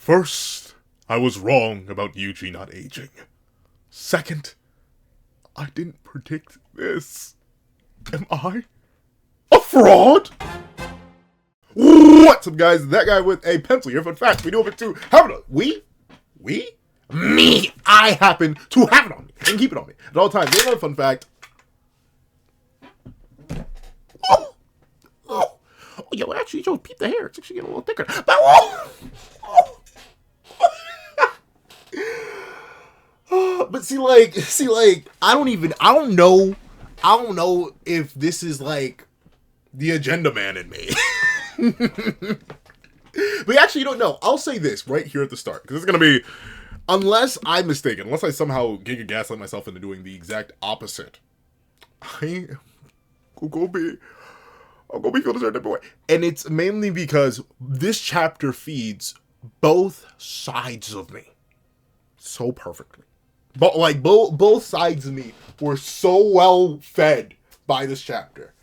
First, I was wrong about Yuji not aging. Second, I didn't predict this. Am I a fraud? What's up, guys? That guy with a pencil here. Fun fact, we do have it too. Me, I happen to have it on me and keep it on me at all times. Another fun fact. Yo, actually, Joe, peep the hair. It's actually getting a little thicker. But see, I don't know if this is like the agenda man in me. But actually, you don't know. I'll say this right here at the start, because it's going to be, unless I'm mistaken, unless I somehow giga gaslight myself into doing the exact opposite, I'm gonna be feeling a certain type of way. And it's mainly because this chapter feeds both sides of me so perfectly. But like both sides of me were so well fed by this chapter.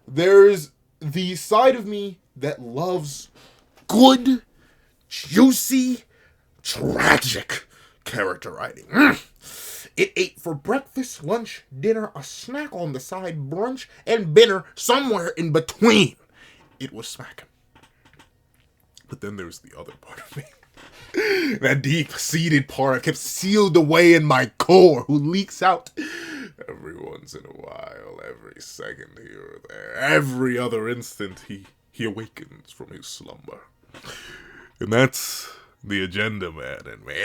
There's the side of me that loves good, juicy, tragic character writing. It ate for breakfast, lunch, dinner, a snack on the side, brunch, and dinner somewhere in between. It was smacking. But then there's the other part of me. That deep-seated part kept sealed away in my core, who leaks out every once in a while, every second here or there. Every other instant, he awakens from his slumber. And that's the agenda man in me.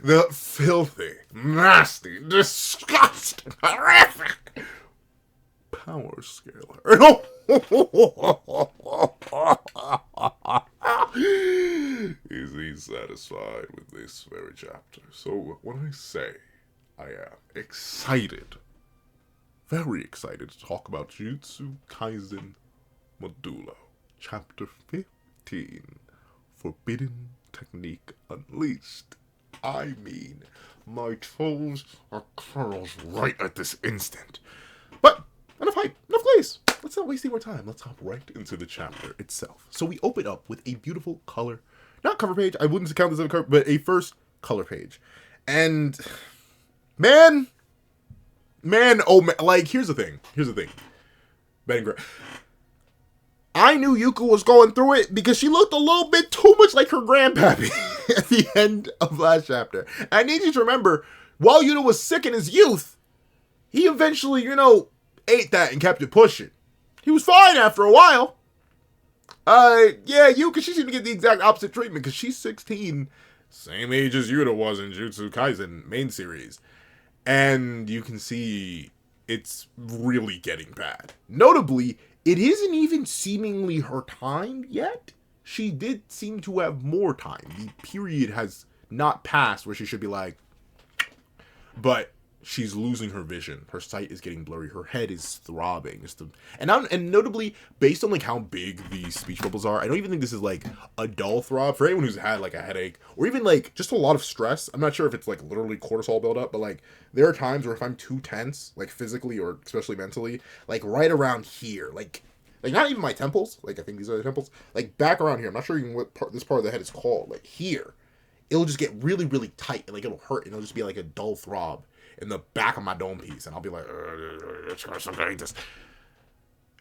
The filthy, nasty, disgusting, horrific power scaler. Is he satisfied with this very chapter? So when I say I am excited, very excited to talk about Jujutsu Kaisen Modulo, Chapter 15, Forbidden Technique Unleashed. I mean, my toes are curled right at this instant. But enough hype, enough glaze. Let's not waste any more time. Let's hop right into the chapter itself. So we open up with a beautiful color, not cover page, I wouldn't count this as a cover, but a first color page. And man, like, here's the thing. I knew Yuka was going through it because she looked a little bit too much like her grandpappy at the end of last chapter. I need you to remember, while Yuka was sick in his youth, he eventually, ate that and kept it pushing. He was fine after a while. Yuka, she seemed to get the exact opposite treatment because she's 16, same age as Yuta was in Jujutsu Kaisen main series. And you can see it's really getting bad. Notably, it isn't even seemingly her time yet. She did seem to have more time. The period has not passed where she should be like, but she's losing her vision. Her sight is getting blurry. Her head is throbbing. And notably, based on like how big these speech bubbles are, I don't even think this is like a dull throb. For anyone who's had like a headache or even like just a lot of stress, I'm not sure if it's like literally cortisol buildup, but like there are times where if I'm too tense, like physically or especially mentally, like right around here, like not even my temples, like I think these are the temples, like back around here, I'm not sure even what this part of the head is called, like here, it'll just get really, really tight and like it'll hurt and it'll just be like a dull throb in the back of my dome piece, and I'll be like,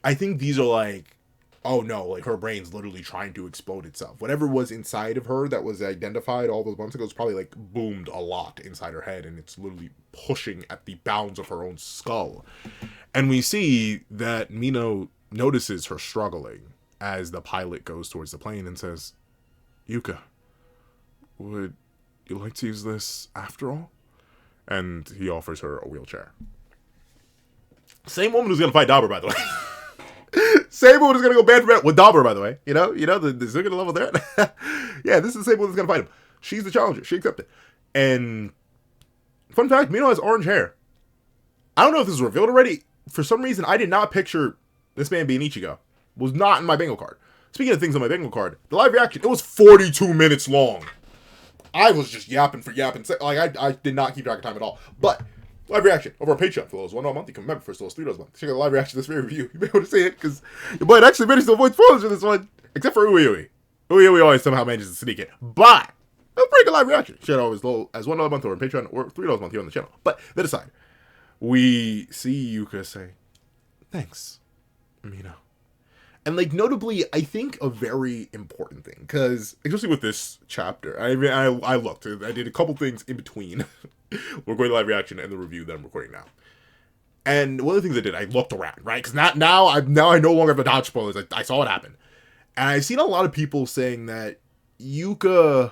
I think these are like, oh no, like her brain's literally trying to explode itself. Whatever was inside of her that was identified all those months ago is probably like boomed a lot inside her head, and it's literally pushing at the bounds of her own skull. And we see that Mino notices her struggling as the pilot goes towards the plane and says, Yuka, would you like to use this after all? And he offers her a wheelchair. Same woman who's going to fight Dabur, by the way. Same woman who's going to go band for band with Dabur, by the way. You know the Zuga level there. Yeah, this is the same woman who's going to fight him. She's the challenger. She accepted. And fun fact, Mino has orange hair. I don't know if this was revealed already. For some reason, I did not picture this man being Ichigo. It was not in my bingo card. Speaking of things on my bingo card, the live reaction, it was 42 minutes long. I was just yapping for yapping. Like, I did not keep track of time at all. But, live reaction over on Patreon for those $1 a month. You can remember for those $3 a month. Check out the live reaction to this very review. You'll be able to see it, because your boy actually managed to avoid spoilers for this one. Except for Ui Ui. We always somehow manages to sneak it. But a pretty good live reaction. Should always low as $1 a month or on Patreon or $3 a month here on the channel. But that aside, we see Yuka say, "Thanks, Mina." And like notably, I think a very important thing, because especially with this chapter, I looked, I did a couple things in between. We're going to live reaction and the review that I'm recording now. And one of the things I did, I looked around, right? Because now I no longer have to dodge spoilers. I saw it happen, and I've seen a lot of people saying that Yuka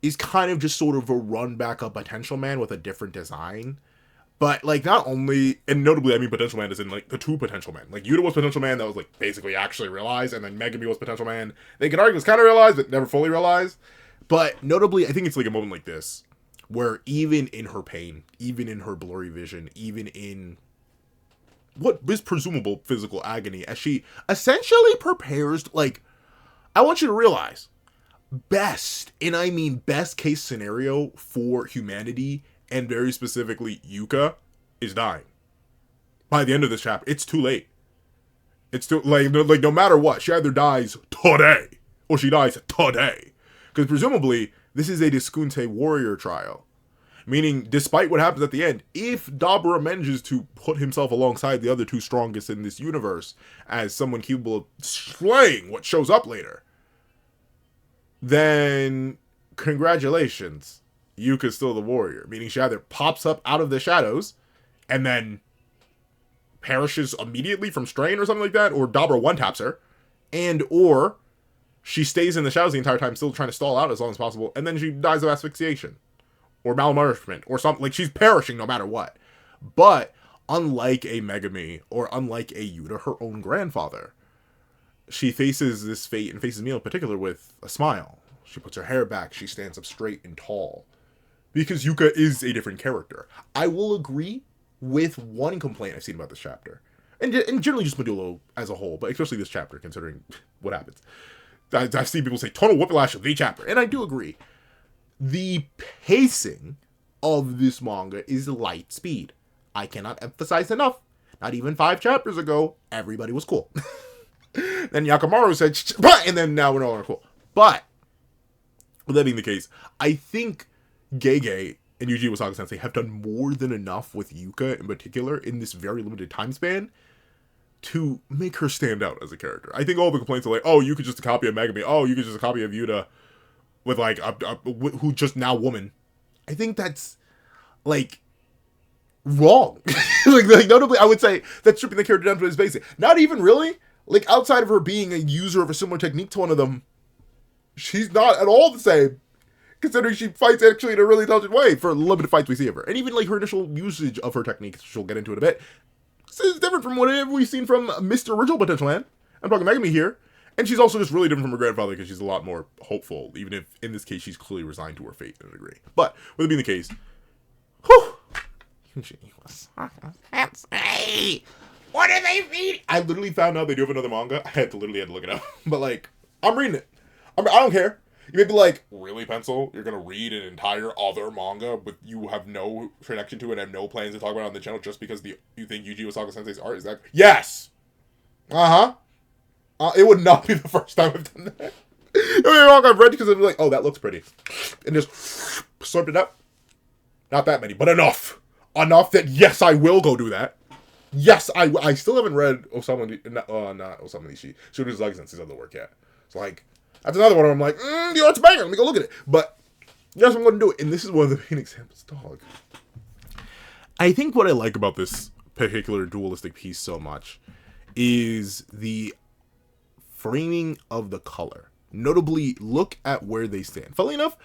is kind of just sort of a run back up Potential Man with a different design. But, like, not only, and notably, I mean Potential Man is in, like, the two Potential Men. Like, Yuta was Potential Man that was, like, basically actually realized, and then Megami was Potential Man. They could argue it was kind of realized, but never fully realized. But, notably, I think it's, like, a moment like this, where even in her pain, even in her blurry vision, even in what is presumable physical agony, as she essentially prepares, like, I want you to realize, best, and I mean best case scenario for humanity, and very specifically, Yuka is dying. By the end of this chapter, it's too late. It's too, like no matter what, she either dies today, or she dies today. Because presumably, this is a Diskunte warrior trial. Meaning, despite what happens at the end, if Dabura manages to put himself alongside the other two strongest in this universe, as someone capable of slaying what shows up later, then congratulations. Yuka's still the warrior, meaning she either pops up out of the shadows and then perishes immediately from strain or something like that, or Dabura one-taps her, and or she stays in the shadows the entire time, still trying to stall out as long as possible, and then she dies of asphyxiation or malnourishment or something. Like, she's perishing no matter what. But unlike a Megami or unlike a Yuta, her own grandfather, she faces this fate and faces me in particular with a smile. She puts her hair back, she stands up straight and tall. Because Yuka is a different character. I will agree with one complaint I've seen about this chapter. And generally just Modulo as a whole, but especially this chapter, considering what happens. I've seen people say, tonal whiplash of the chapter. And I do agree. The pacing of this manga is light speed. I cannot emphasize enough. Not even 5 chapters ago, everybody was cool. Then Yakamaru said, and then now we're no longer cool. But, with that being the case, I think Gege and Yuji Wasaga Sensei have done more than enough with Yuka in particular in this very limited time span to make her stand out as a character. I think all the complaints are like, oh, Yuka's just a copy of Megami. Oh, Yuka's just a copy of Yuta with like who just now woman. I think that's like wrong. like notably, I would say that's stripping the character down to his basic. Not even really. Like outside of her being a user of a similar technique to one of them, she's not at all the same. Considering she fights actually in a really intelligent way for the limited fights we see of her. And even like her initial usage of her techniques, which we'll get into in a bit, this is different from whatever we've seen from Mr. Original Potential Man. I'm talking Megami here. And she's also just really different from her grandfather because she's a lot more hopeful, even if in this case she's clearly resigned to her fate to a degree. But with it being the case, whew, what do they mean? I literally found out they do have another manga. I had to look it up. But like, I'm reading it. I don't care. You may be like, really, Pencil? You're going to read an entire other manga, but you have no connection to it and have no plans to talk about it on the channel just because you think Yuji Wasaga Sensei's art is that? Yes! Uh-huh. It would not be the first time I've done that. I've read because I'm like, oh, that looks pretty. And just slurped it up. Not that many, but enough. Enough that, yes, I will go do that. Yes, I still haven't read not Osamu Nishi. Shooter's Legacy's other work yet. It's like, that's another one where I'm like, the art's a banger, let me go look at it. But, yes, I'm going to do it. And this is one of the main examples, dog. I think what I like about this particular dualistic piece so much is the framing of the color. Notably, look at where they stand. Funnily enough,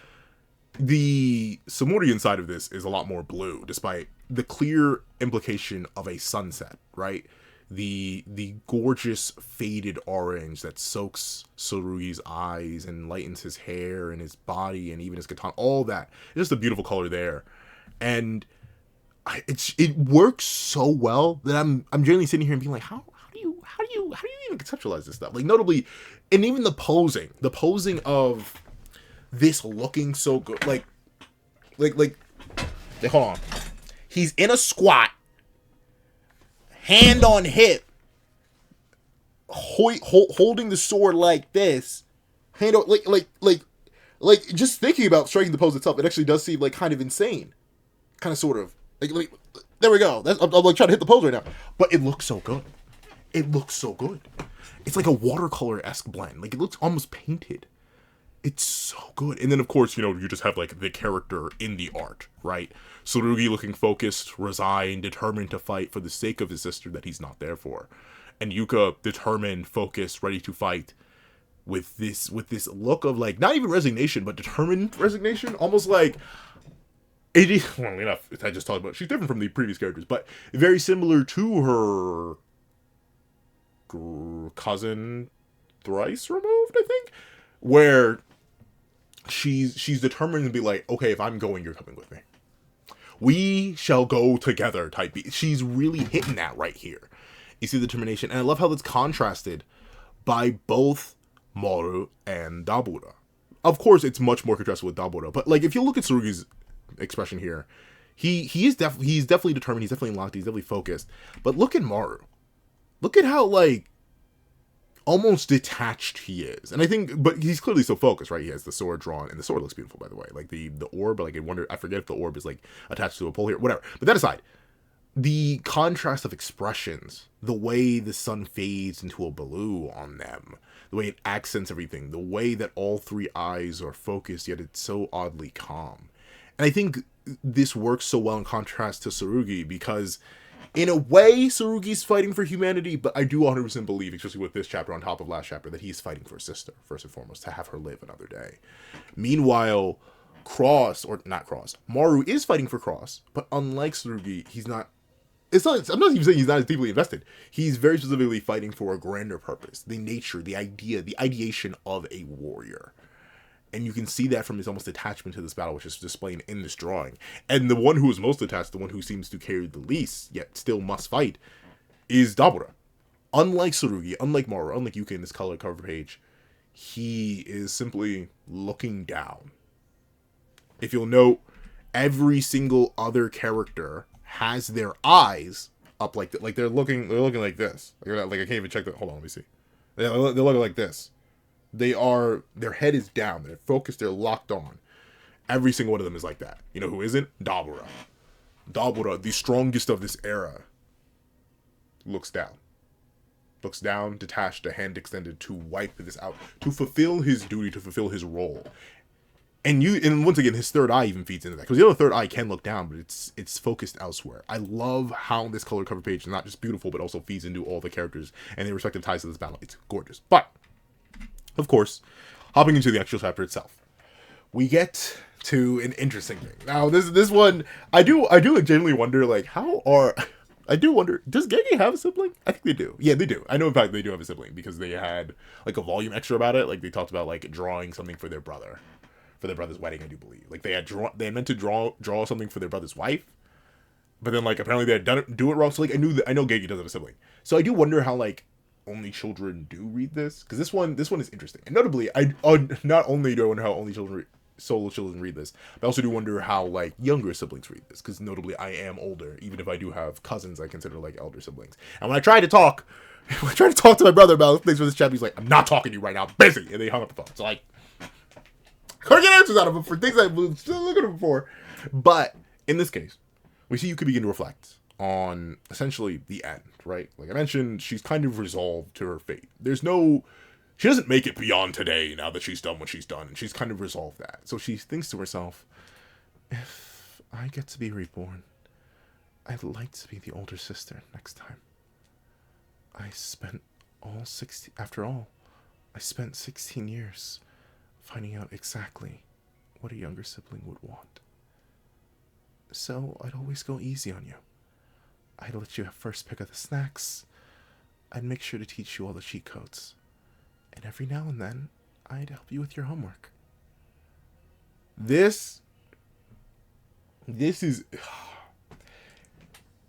the Samurian side of this is a lot more blue, despite the clear implication of a sunset, right? The gorgeous faded orange that soaks Tsurugi's eyes and lightens his hair and his body and even his katana, all that. It's just a beautiful color there. And it works so well that I'm generally sitting here and being like, how do you even conceptualize this stuff? Like notably, and even the posing of this looking so good, like hold on, he's in a squat, hand on hip, holding the sword like this, You know, just thinking about striking the pose itself, it actually does seem like kind of insane, kind of sort of like there we go. I'm like trying to hit the pose right now, but it looks so good. It looks so good. It's like a watercolor-esque blend. Like, it looks almost painted. It's so good. And then, of course, you know, you just have, like, the character in the art, right? Sugi looking focused, resigned, determined to fight for the sake of his sister that he's not there for. And Yuka, determined, focused, ready to fight with this look of, like, not even resignation, but determined resignation. Almost like... well, enough, I just talked about... She's different from the previous characters, but very similar to her... cousin thrice removed, I think, where she's determined to be like, okay, if I'm going, you're coming with me. We shall go together type B. She's really hitting that right here. You see the determination, and I love how that's contrasted by both Maru and Dabura. Of course, it's much more contrasted with Dabura, but like if you look at Tsurugi's expression here, he's definitely determined, he's definitely locked, he's definitely focused. But look at Maru. Look at how, like, almost detached he is. And I think, but he's clearly so focused, right? He has the sword drawn, and the sword looks beautiful, by the way. Like, the orb, like, I forget if the orb is, like, attached to a pole here, whatever. But that aside, the contrast of expressions, the way the sun fades into a blue on them, the way it accents everything, the way that all three eyes are focused, yet it's so oddly calm. And I think this works so well in contrast to Tsurugi, because... in a way, Tsurugi's fighting for humanity, but I do 100% believe, especially with this chapter on top of last chapter, that he's fighting for his sister, first and foremost, to have her live another day. Meanwhile, Maru is fighting for Cross, but unlike Tsurugi, I'm not even saying he's not as deeply invested. He's very specifically fighting for a grander purpose, the nature, the idea, the ideation of a warrior. And you can see that from his almost attachment to this battle, which is displayed in this drawing. And the one who is most attached, the one who seems to carry the least, yet still must fight, is Dabura. Unlike Tsurugi, unlike Maru, unlike Yuka in this color cover page, he is simply looking down. If you'll note, every single other character has their eyes up like that. Like they're looking like this. Like I can't even check that. Hold on, let me see. They're looking like this. Their head is down, they're focused, they're locked on. Every single one of them is like that. You know who isn't? Dabura. Dabura, the strongest of this era, looks down. Looks down, detached, a hand extended to wipe this out, to fulfill his duty, to fulfill his role. And once again, his third eye even feeds into that. Because the other third eye can look down, but it's focused elsewhere. I love how this color cover page is not just beautiful, but also feeds into all the characters and their respective ties to this battle. It's gorgeous. But... of course, hopping into the actual chapter itself, we get to an interesting thing. Now, this one, I do genuinely wonder, like, does Gege have a sibling? I think they do. Yeah, they do. I know, in fact, they do have a sibling, because they had, like, a volume extra about it. Like, they talked about, like, drawing something for their brother, for their brother's wedding, I do believe. Like, they had meant to draw something for their brother's wife, but then, like, apparently they had do it wrong. So, like, I know Gege does have a sibling. So I do wonder how, like, only children do read this, because this one is interesting. And notably, I not only do I wonder how only solo children read this, but I also do wonder how, like, younger siblings read this, because notably I am older. Even if I do have cousins I consider, like, elder siblings, and when I try to talk to my brother about things for this chapter, he's like, I'm not talking to you right now, I'm busy, and they hung up the phone. So, like, couldn't get answers out of him for things I was still looking at him for. But in this case, we see you could begin to reflect on essentially the end, right? Like I mentioned, she's kind of resolved to her fate. She doesn't make it beyond today now that she's done what she's done, and she's kind of resolved that. So she thinks to herself, if I get to be reborn, I'd like to be the older sister next time. I spent 16 years finding out exactly what a younger sibling would want. So I'd always go easy on you. I'd let you first pick up the snacks. I'd make sure to teach you all the cheat codes. And every now and then, I'd help you with your homework. This is...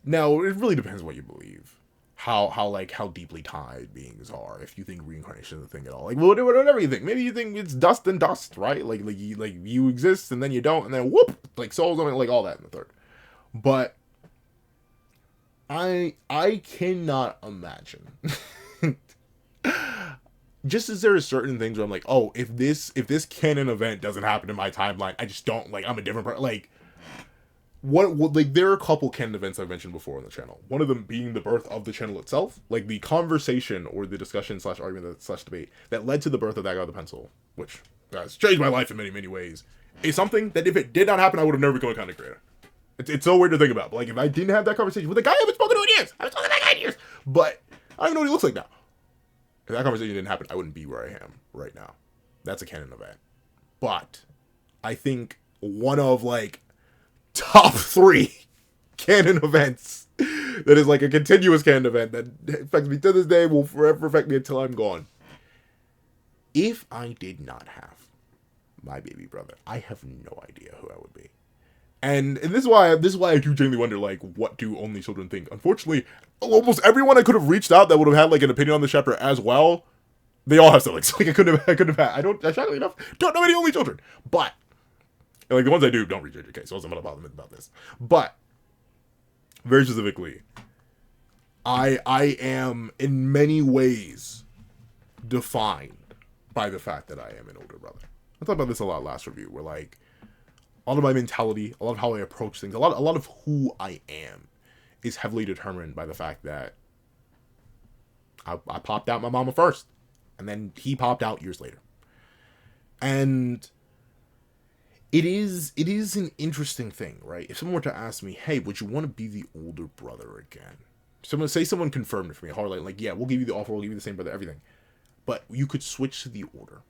Now, it really depends what you believe. How deeply tied beings are. If you think reincarnation is a thing at all. Like, whatever you think. Maybe you think it's dust and dust, right? Like you exist and then you don't, and then whoop! Like, souls, like all that in the third. But... I cannot imagine. just as there are certain things where I'm like, oh, if this canon event doesn't happen in my timeline, I just don't, like, I'm a different person. Like, what like, there are a couple canon events I've mentioned before on the channel. One of them being the birth of the channel itself, like the conversation or the discussion slash argument slash debate that led to the birth of that guy with the pencil, which has changed my life in many, many ways, is something that if it did not happen, I would have never become a content creator. It's so weird to think about, but like, if I didn't have that conversation with a guy I haven't spoken to in years, I haven't spoken to that guy in years, but I don't even know what he looks like now. If that conversation didn't happen, I wouldn't be where I am right now. That's a canon event. But I think one of, like, top 3 canon events that is like a continuous canon event that affects me to this day, will forever affect me until I'm gone. If I did not have my baby brother, I have no idea who I would be. And this is why I do genuinely wonder, like, what do only children think? Unfortunately, almost everyone I could have reached out that would have had, like, an opinion on the chapter as well, they all have siblings. Like, I couldn't have had, shockingly enough, don't know any only children. But, and, like, the ones I do don't read JJK, so I wasn't gonna bother them about this. But, very specifically, I am, in many ways, defined by the fact that I am an older brother. I talked about this a lot last review, where, like, a lot of my mentality, a lot of how I approach things, a lot of who I am is heavily determined by the fact that I popped out my mama first, and then he popped out years later. And it is an interesting thing, right? If someone were to ask me, hey, would you want to be the older brother again? Someone confirmed it for me, hard like, yeah, we'll give you the offer, we'll give you the same brother, everything. But you could switch to the order.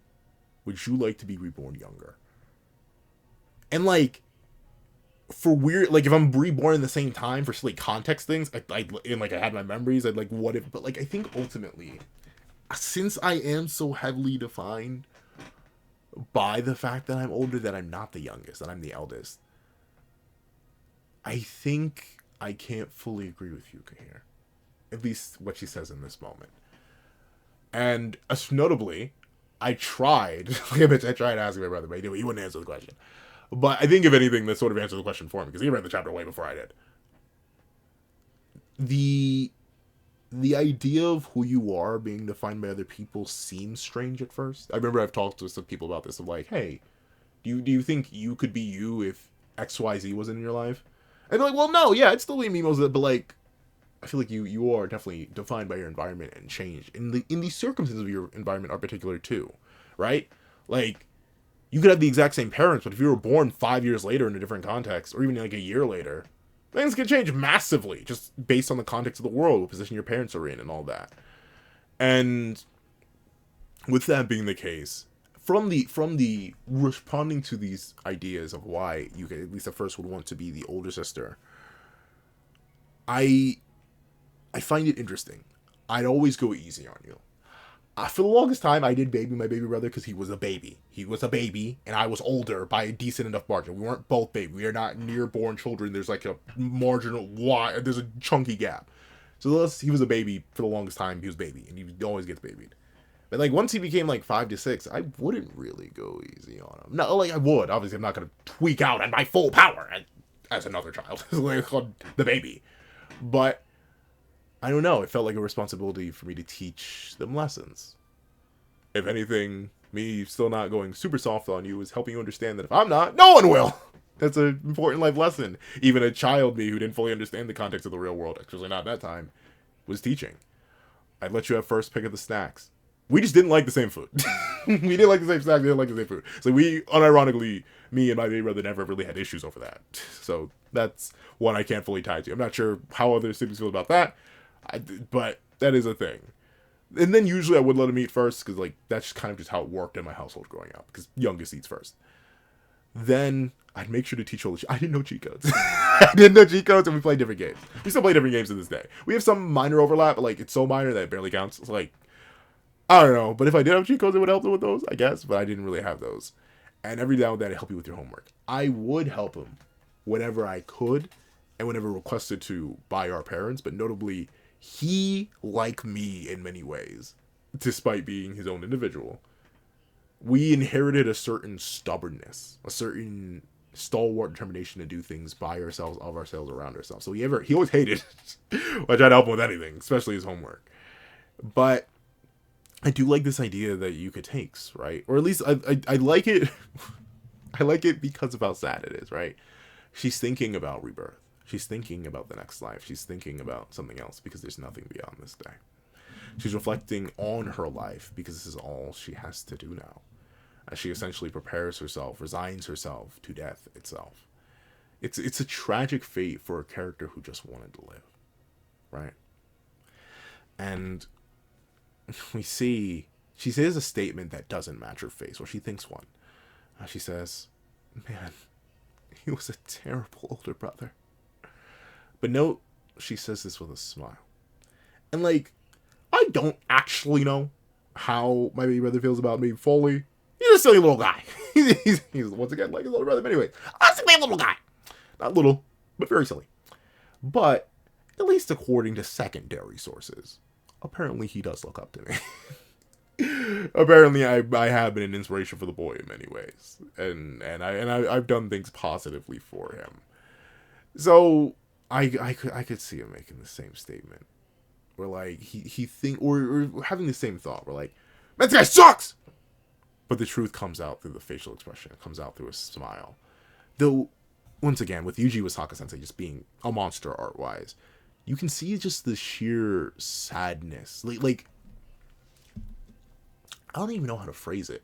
Would you like to be reborn younger? And, like, for weird, like, if I'm reborn in the same time for, like, context things, I had my memories, I'd, like, what if, but, like, I think ultimately, since I am so heavily defined by the fact that I'm older, that I'm not the youngest, that I'm the eldest, I think I can't fully agree with Yuka here. At least what she says in this moment. And, notably, I tried, like I mentioned, I tried asking my brother, but he wouldn't answer the question. But I think, if anything, this sort of answered the question for me, because he read the chapter way before I did. The idea of who you are being defined by other people seems strange at first. I remember I've talked to some people about this, of like, hey, do you think you could be you if XYZ wasn't in your life? And they're like, well, no, yeah, it's still be me most of it, but, like, I feel like you are definitely defined by your environment and change. In the circumstances of your environment are particular too, right? Like, you could have the exact same parents, but if you were born 5 years later in a different context, or even like a year later, things can change massively just based on the context of the world, what position your parents are in, and all that. And with that being the case, from the responding to these ideas of why you could, at least at first, would want to be the older sister, I find it interesting. I'd always go easy on you. For the longest time, I did baby my baby brother because he was a baby. He was a baby, and I was older by a decent enough margin. We weren't both baby. We are not near-born children. There's like a marginal there's a chunky gap. So he was a baby for the longest time. He was baby, and he always gets babied. But, like, once he became, like, 5 to 6, I wouldn't really go easy on him. No, like, I would. Obviously, I'm not going to tweak out at my full power as another child. Like, the baby. But I don't know. It felt like a responsibility for me to teach them lessons. If anything, me still not going super soft on you is helping you understand that if I'm not, no one will. That's an important life lesson. Even a child me who didn't fully understand the context of the real world, especially not at that time, was teaching. I'd let you have first pick of the snacks. We just didn't like the same food. We didn't like the same snacks. We didn't like the same food. So we, unironically, me and my baby brother never really had issues over that. So that's one I can't fully tie to. I'm not sure how other siblings feel about that. But that is a thing. And then usually I would let him eat first, because, like, that's just kind of just how it worked in my household growing up, because youngest eats first. Then I'd make sure to teach all the I didn't know cheat codes. I didn't know cheat codes, and we played different games. We still play different games to this day. We have some minor overlap, but, like, it's so minor that it barely counts. It's like, I don't know, but if I did have cheat codes, it would help them with those, I guess, but I didn't really have those. And every now and then, I'd help you with your homework. I would help him whenever I could, and whenever requested to by our parents, but notably, he, like me in many ways, despite being his own individual, we inherited a certain stubbornness, a certain stalwart determination to do things by ourselves, of ourselves, around ourselves. So he always hated it. I tried to help him with anything, especially his homework. But I do like this idea that Yuka takes, right? Or at least I like it. I like it because of how sad it is, right? She's thinking about rebirth. She's thinking about the next life. She's thinking about something else because there's nothing beyond this day. She's reflecting on her life because this is all she has to do now. As she essentially prepares herself, resigns herself to death itself. It's a tragic fate for a character who just wanted to live, right? And we see she says a statement that doesn't match her face, or she thinks one. She says, "Man, he was a terrible older brother." But note, she says this with a smile. And like, I don't actually know how my baby brother feels about me fully. He's a silly little guy. he's once again like his older brother. But anyway, a silly little guy. Not little, but very silly. But at least according to secondary sources, apparently he does look up to me. Apparently I have been an inspiration for the boy in many ways. And I've done things positively for him. So I could see him making the same statement. Where like he think or having the same thought, where like, "Man, this guy sucks!" But the truth comes out through the facial expression. It comes out through a smile. Though, once again, with Yuji Wasaka Sensei just being a monster art-wise, you can see just the sheer sadness. Like, I don't even know how to phrase it,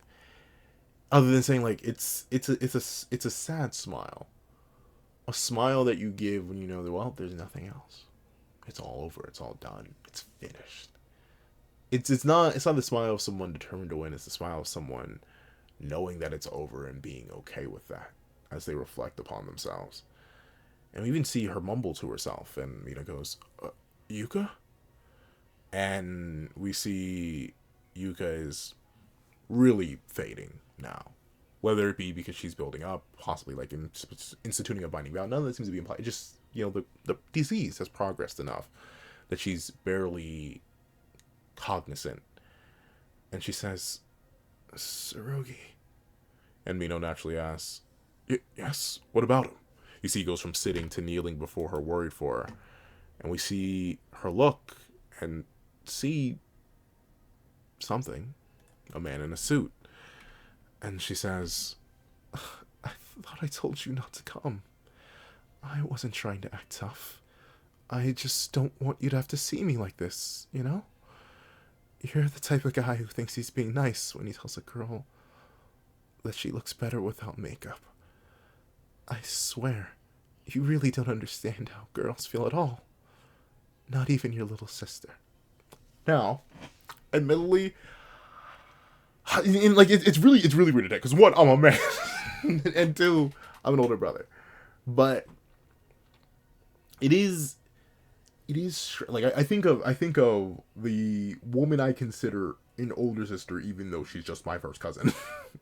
other than saying like it's a sad smile, a smile that you give when you know that, well, there's nothing else. It's all over. It's all done. It's finished. It's not the smile of someone determined to win. It's the smile of someone knowing that it's over and being okay with that as they reflect upon themselves. And we even see her mumble to herself, and goes, "Yuka?" And we see Yuka is really fading now. Whether it be because she's building up, possibly like instituting a binding vow. None of that seems to be implied. It just, the disease has progressed enough that she's barely cognizant. And she says, "Tsurugi." And Mino naturally asks, "Yes, what about him?" You see he goes from sitting to kneeling before her, worried for her. And we see her look and see something. A man in a suit. And she says, "I thought I told you not to come. I wasn't trying to act tough. I just don't want you to have to see me like this, You're the type of guy who thinks he's being nice when he tells a girl that she looks better without makeup. I swear, you really don't understand how girls feel at all. Not even your little sister." Now, admittedly, it's really weird to take, because one, I'm a man, and two, I'm an older brother. But it is like, I think of the woman I consider an older sister, even though she's just my first cousin.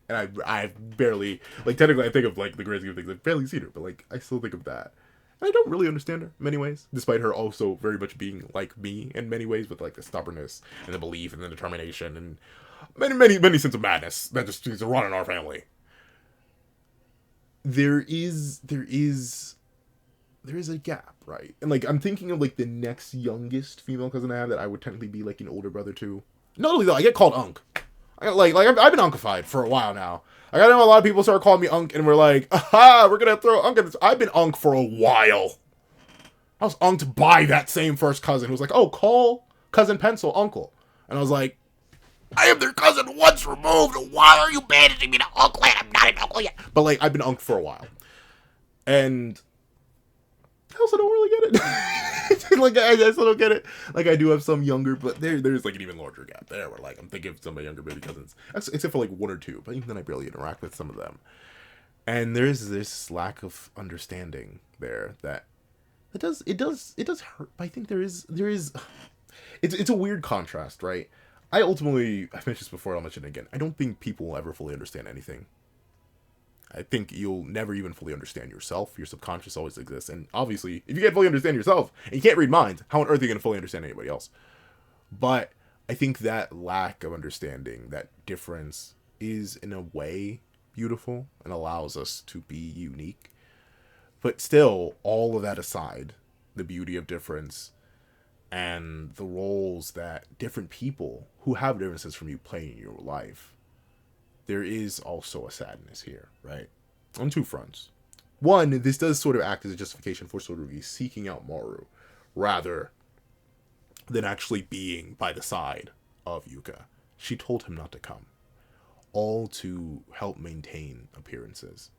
And I barely, like, technically I think of like the grand scheme of things, I've barely seen her, but like I still think of that. And I don't really understand her in many ways, despite her also very much being like me in many ways, with like the stubbornness and the belief and the determination and many sense of madness that just seems to run in our family. There is a gap, right? And like, I'm thinking of like the next youngest female cousin I have that I would technically be like an older brother to. Not only though, I get called Unc. I've been Unkified for a while now. I know a lot of people start calling me Unc, and we're like, "Aha, we're gonna throw Unc at this." I've been Unc for a while. I was Unc'd by that same first cousin who was like, "Oh, call cousin Pencil Uncle," and I was like, "I am their cousin once removed. Why are you banishing me to Uncle? I'm not an uncle yet." But like, I've been Unc'd for a while, and I also don't really get it. Like, I still don't get it. Like, I do have some younger, but there's like an even larger gap there where like I'm thinking of some of my younger baby cousins, except for like one or two, but even then I barely interact with some of them. And there's this lack of understanding there that it does hurt. But I think there is it's a weird contrast, right? I've mentioned this before, I'll mention it again. I don't think people will ever fully understand anything. I think you'll never even fully understand yourself. Your subconscious always exists. And obviously, if you can't fully understand yourself, and you can't read minds, how on earth are you going to fully understand anybody else? But I think that lack of understanding, that difference, is in a way beautiful and allows us to be unique. But still, all of that aside, the beauty of difference, and the roles that different people who have differences from you play in your life, there is also a sadness here, right? On two fronts. One, this does sort of act as a justification for Tsurugi seeking out Maru, rather than actually being by the side of Yuka. She told him not to come, all to help maintain appearances.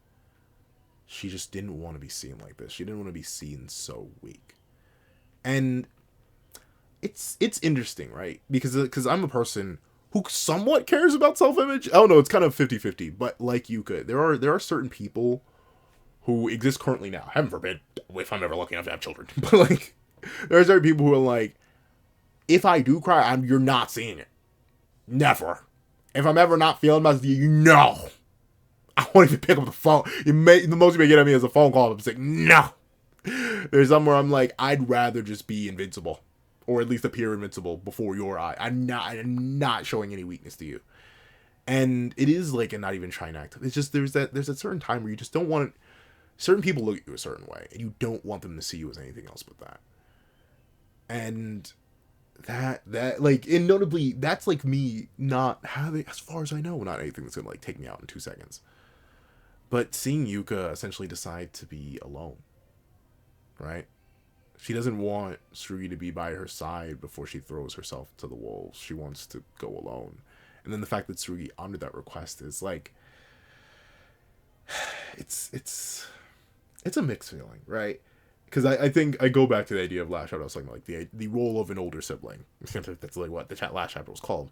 She just didn't want to be seen like this. She didn't want to be seen so weak. And it's interesting, right? Because I'm a person who somewhat cares about self-image. I don't know, it's kind of 50-50, but like Yuka, there are certain people who exist currently now. Heaven forbid if I'm ever lucky enough to have children. But like, there are certain people who are like, if I do cry, you're not seeing it. Never. If I'm ever not feeling myself, I won't even pick up the phone. The most you may get at me is a phone call. I'm like, no. There's somewhere I'm like, I'd rather just be invincible, or at least appear invincible before your eye. I'm not showing any weakness to you. And it is like a not even trying to act. It's just there's a certain time where you just don't want certain people look at you a certain way, and you don't want them to see you as anything else but that. And that like, and notably, that's like me not having, as far as I know, not anything that's gonna like take me out in 2 seconds. But seeing Yuka essentially decide to be alone, right? She doesn't want Sugi to be by her side before she throws herself to the wolves. She wants to go alone. And then the fact that Sugi honored that request is like, it's a mixed feeling, right? Because I think I go back to the idea of last chapter. I was talking about like the role of an older sibling. That's like what the last chapter was called.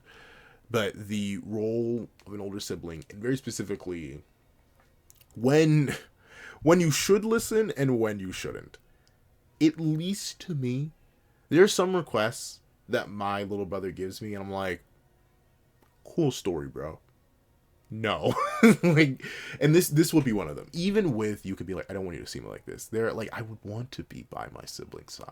But the role of an older sibling, and very specifically, when you should listen and when you shouldn't. At least to me, there are some requests that my little brother gives me, and I'm like, cool story, bro. No. Like, and this would be one of them. Even with, you could be like, I don't want you to see me like this. They're like, I would want to be by my sibling's side.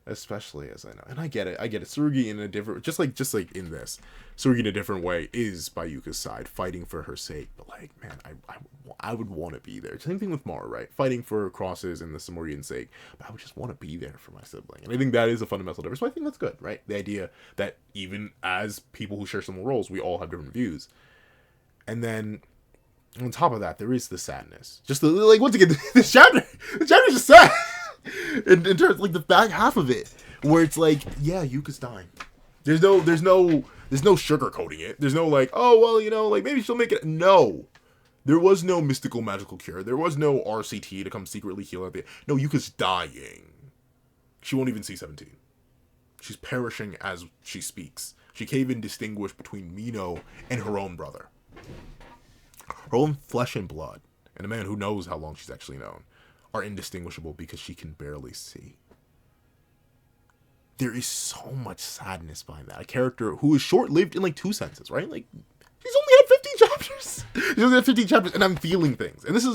Especially as I know. And I get it. Sugi in a different, just like in this, Sugi in a different way is by Yuka's side, fighting for her sake. But like, man, I would want to be there. Same thing with Mara, right? Fighting for crosses and the Samorian's sake. But I would just want to be there for my sibling. And I think that is a fundamental difference. So I think that's good, right? The idea that even as people who share similar roles, we all have different views. And then on top of that, there is the sadness. Just like, once again, the chapter is just sad. In terms like the back half of it, where it's like, yeah, Yuka's dying. There's no sugarcoating it. There's no like, oh well, like maybe she'll make it. No, there was no mystical magical cure. There was no RCT to come secretly heal at the. No, Yuka's dying. She won't even see 17. She's perishing as she speaks. She can't even distinguish between Mino and her own brother, her own flesh and blood, and a man who knows how long she's actually known, are indistinguishable because she can barely see. There is so much sadness behind that. A character who is short-lived in like 2 sentences, right? Like, she's only had 15 chapters. She's only had 15 chapters, and I'm feeling things. And this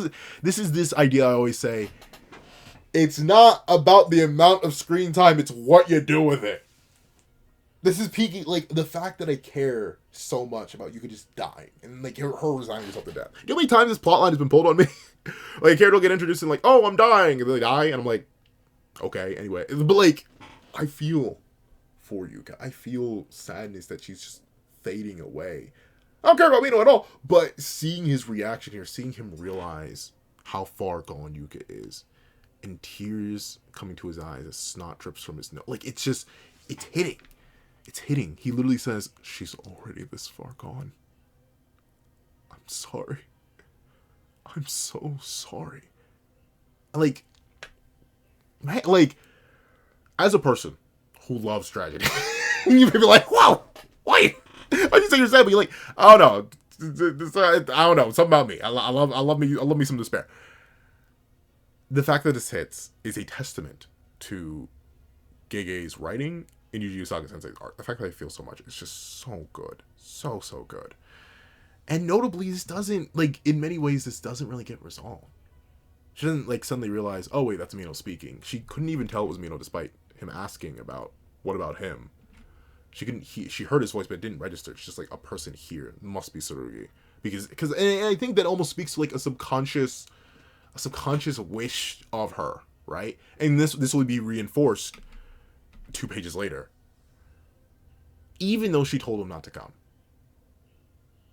is this idea I always say. It's not about the amount of screen time, it's what you do with it. This is peaking, like, the fact that I care so much about Yuka just dying, and like her resigning herself to death. You know how many times this plotline has been pulled on me? Like, a character will get introduced and like, oh, I'm dying, and then they die, and I'm like, okay, anyway. But like, I feel for Yuka. I feel sadness that she's just fading away. I don't care about Mino at all, but seeing his reaction here, seeing him realize how far gone Yuka is, and tears coming to his eyes as snot drips from his nose, like, it's hitting. It's hitting. He literally says, she's already this far gone. I'm sorry. I'm so sorry. Like, man, like, as a person who loves tragedy, you may be like, wow, wait. I just say you're sad, but you're like, I don't know. I don't know. Something about me. I love me some despair. The fact that this hits is a testament to Gege's writing and Yuji Usagi Sensei's art. The fact that I feel so much is just so good. So good. And notably, this doesn't, like, in many ways, this doesn't really get resolved. She doesn't, like, suddenly realize, oh, wait, that's Mino speaking. She couldn't even tell it was Mino despite him asking about, what about him? She heard his voice, but it didn't register. It's just like, a person here. It must be Tsurugi. Because and I think that almost speaks to, like, a subconscious wish of her, right? And this will be reinforced 2 pages later, even though she told him not to come,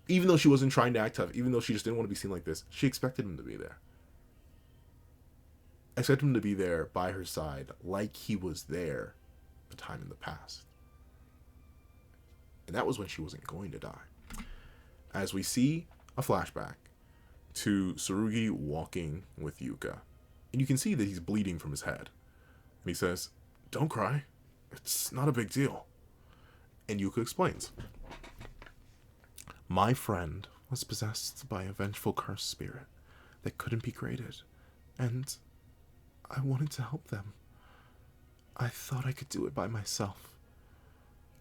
even though she wasn't trying to act tough, even though she just didn't want to be seen like this, she expected him to be there. I expected him to be there by her side like he was there a time in the past. And that was when she wasn't going to die. As we see a flashback to Sugi walking with Yuka. And you can see that he's bleeding from his head. And he says, "Don't cry. It's not a big deal." And Yuka explains, "My friend was possessed by a vengeful cursed spirit that couldn't be created. And I wanted to help them. I thought I could do it by myself."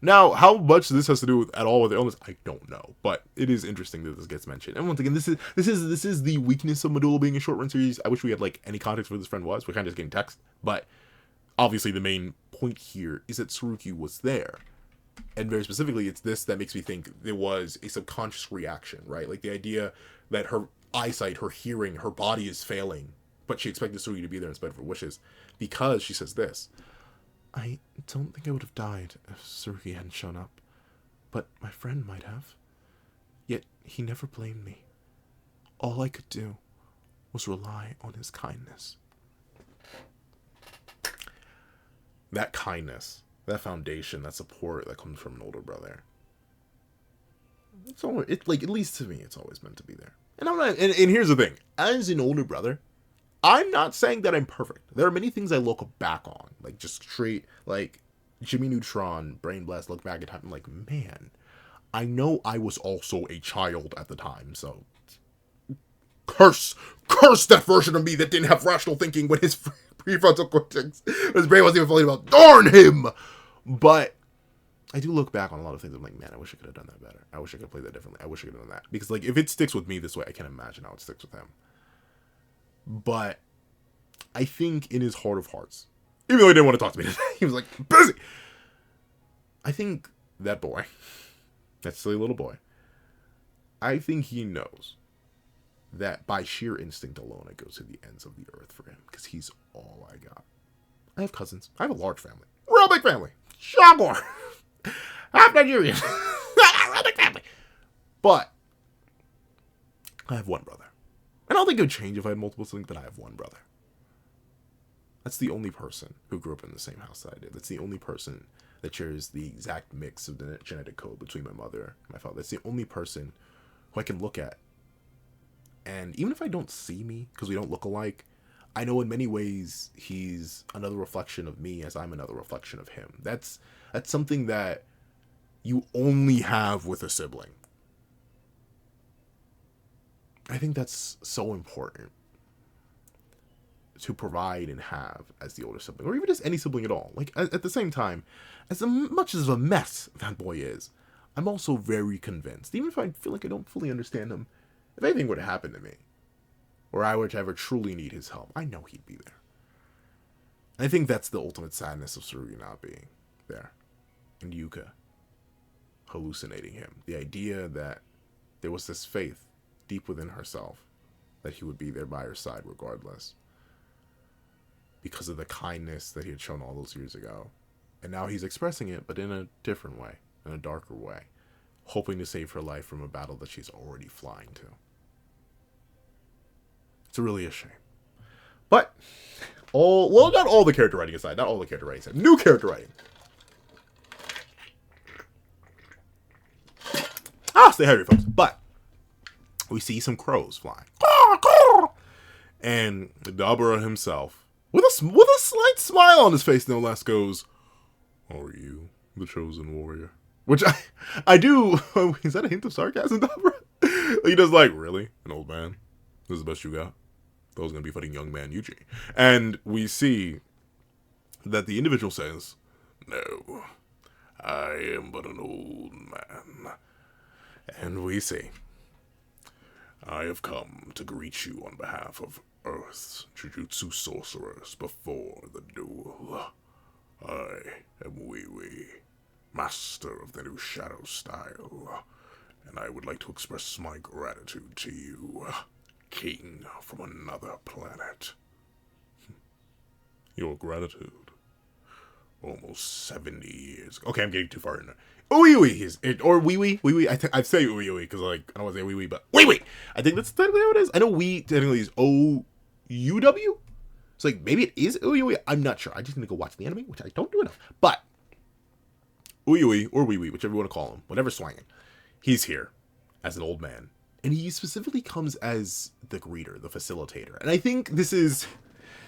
Now, how much this has to do with, at all with the illness, I don't know. But it is interesting that this gets mentioned. And once again, this is the weakness of Modulo being a short run series. I wish we had like any context for who this friend was. We're kind of just getting text. But obviously the main point here is that Sugi was there. And very specifically, it's this that makes me think there was a subconscious reaction, right? Like the idea that her eyesight, her hearing, her body is failing, but she expected Sugi to be there in spite of her wishes. Because she says this, "I don't think I would have died if Sugi hadn't shown up, but my friend might have. Yet he never blamed me. All I could do was rely on his kindness." That kindness, that foundation, that support that comes from an older brother. It's always, like, at least to me, it's always meant to be there. And I'm not, and here's the thing, as an older brother, I'm not saying that I'm perfect. There are many things I look back on, like just straight, like Jimmy Neutron, Brain Blast, look back at time, I'm like, man, I know I was also a child at the time, so curse that version of me that didn't have rational thinking when his prefrontal cortex, his brain wasn't even fully developed. Darn him! But I do look back on a lot of things. I'm like, man, I wish I could have done that better. I wish I could have played that differently. I wish I could have done that. Because, like, if it sticks with me this way, I can't imagine how it sticks with him. But I think in his heart of hearts, even though he didn't want to talk to me today, he was like, busy! I think that boy, that silly little boy, I think he knows that by sheer instinct alone, I go to the ends of the earth for him. Because he's all I got. I have cousins. I have a large family. Real big family. Shagor. Half Nigerian. Real big family. But I have one brother. I don't think it would change if I had multiple siblings, but I have one brother. That's the only person who grew up in the same house that I did. That's the only person that shares the exact mix of the genetic code between my mother and my father. That's the only person who I can look at. And even if I don't see me, because we don't look alike, I know in many ways he's another reflection of me as I'm another reflection of him. That's something that you only have with a sibling. I think that's so important to provide and have as the older sibling, or even just any sibling at all. Like, at the same time, as much as a mess that boy is, I'm also very convinced, even if I feel like I don't fully understand him, if anything were to happen to me, or I were to ever truly need his help, I know he'd be there. I think that's the ultimate sadness of Sugi not being there. And Yuka hallucinating him. The idea that there was this faith deep within herself that he would be there by her side regardless. Because of the kindness that he had shown all those years ago. And now he's expressing it, but in a different way, in a darker way. Hoping to save her life from a battle that she's already flying to. It's really a shame. But, not all the character writing aside. Not all the character writing aside. New character writing. Stay hungry, folks. But, we see some crows flying. And Dabura himself, with a slight smile on his face, no less, goes, "Are you the chosen warrior?" Which I do. Is that a hint of sarcasm, Dabura? He does, like, really? An old man? This is the best you got? Thought I was going to be fighting young man Yuji. And we see that the individual says, "No, I am but an old man." And we see, "I have come to greet you on behalf of Earth's Jujutsu sorcerers before the duel. I am Wee, master of the new shadow style, and I would like to express my gratitude to you, king from another planet." Your gratitude? almost 70 years. Okay, I'm getting too far in there. Uiui is it, or wee wee. I say uiui because like I don't want to say wee wee, but wee. I think that's technically how it is. I know we technically is O-U-W. So like maybe it is uiui. I'm not sure. I just need to go watch the anime, which I don't do enough. But uiui or wee, whichever you want to call him, whatever swanging, he's here as an old man, and he specifically comes as the greeter, the facilitator, and I think this is.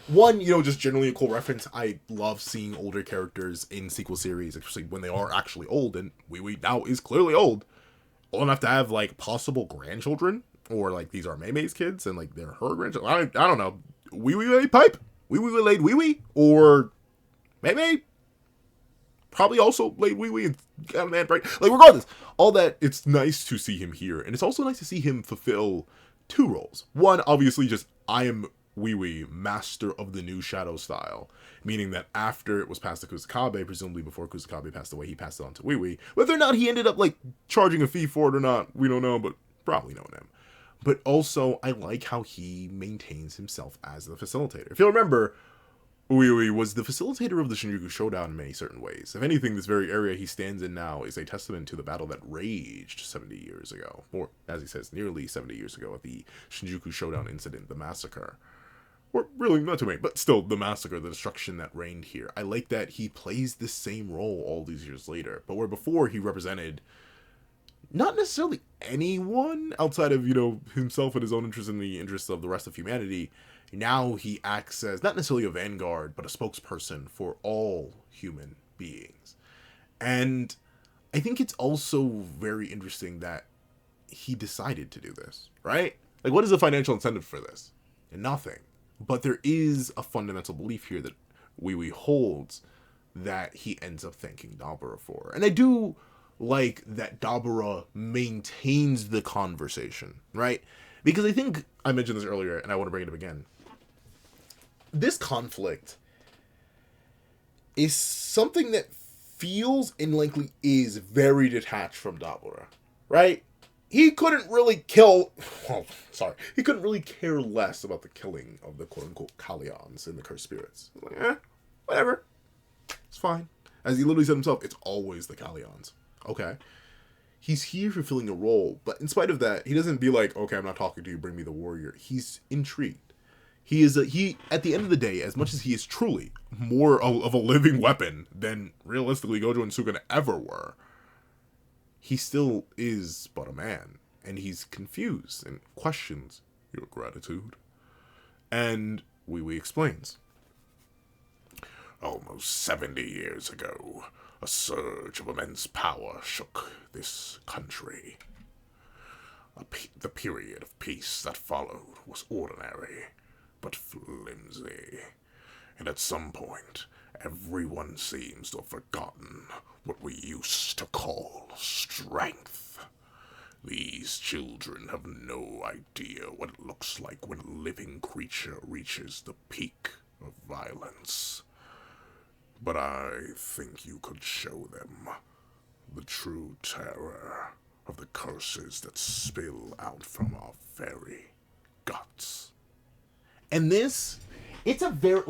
One, just generally a cool reference. I love seeing older characters in sequel series, especially when they are actually old, and Wee now is clearly old enough to have, like, possible grandchildren, or, like, these are Mei-Mei's kids, and, like, they're her grandchildren. I don't know. Wee laid pipe? Wee laid Wee? Or Mei-Mei? Probably also laid Wee and got a man pregnant. Like, regardless, all that, it's nice to see him here, and it's also nice to see him fulfill two roles. One, obviously, just, I am Wee, master of the new shadow style, meaning that after it was passed to Kusakabe, presumably before Kusakabe passed away, he passed it on to Wee. Whether or not he ended up, like, charging a fee for it or not, we don't know, but probably knowing him. But also, I like how he maintains himself as the facilitator. If you'll remember, Wee was the facilitator of the Shinjuku Showdown in many certain ways. If anything, this very area he stands in now is a testament to the battle that raged 70 years ago, or, as he says, nearly 70 years ago at the Shinjuku Showdown incident, the massacre. Or really, not too many, but still, the massacre, the destruction that reigned here. I like that he plays the same role all these years later, but where before he represented not necessarily anyone outside of, himself and his own interests and the interests of the rest of humanity, now he acts as, not necessarily a vanguard, but a spokesperson for all human beings. And I think it's also very interesting that he decided to do this, right? Like, what is the financial incentive for this? Nothing. But there is a fundamental belief here that Wee holds that he ends up thanking Dabura for. And I do like that Dabura maintains the conversation, right? Because I think, I mentioned this earlier, and I want to bring it up again. This conflict is something that feels and likely is very detached from Dabura, right? He couldn't really he couldn't really care less about the killing of the quote-unquote Kalians and the cursed spirits. Like, whatever. It's fine. As he literally said himself, it's always the Kalians. Okay. He's here fulfilling a role, but in spite of that, he doesn't be like, okay, I'm not talking to you, bring me the warrior. He's intrigued. He at the end of the day, as much as he is truly more of a living weapon than realistically Gojo and Suga ever were, he still is but a man, and he's confused and questions your gratitude. And Wee explains. Almost 70 years ago, a surge of immense power shook this country. The period of peace that followed was ordinary, but flimsy. And at some point, everyone seems to have forgotten what we used to call strength. These children have no idea what it looks like when a living creature reaches the peak of violence. But I think you could show them the true terror of the curses that spill out from our very guts. And this, it's a very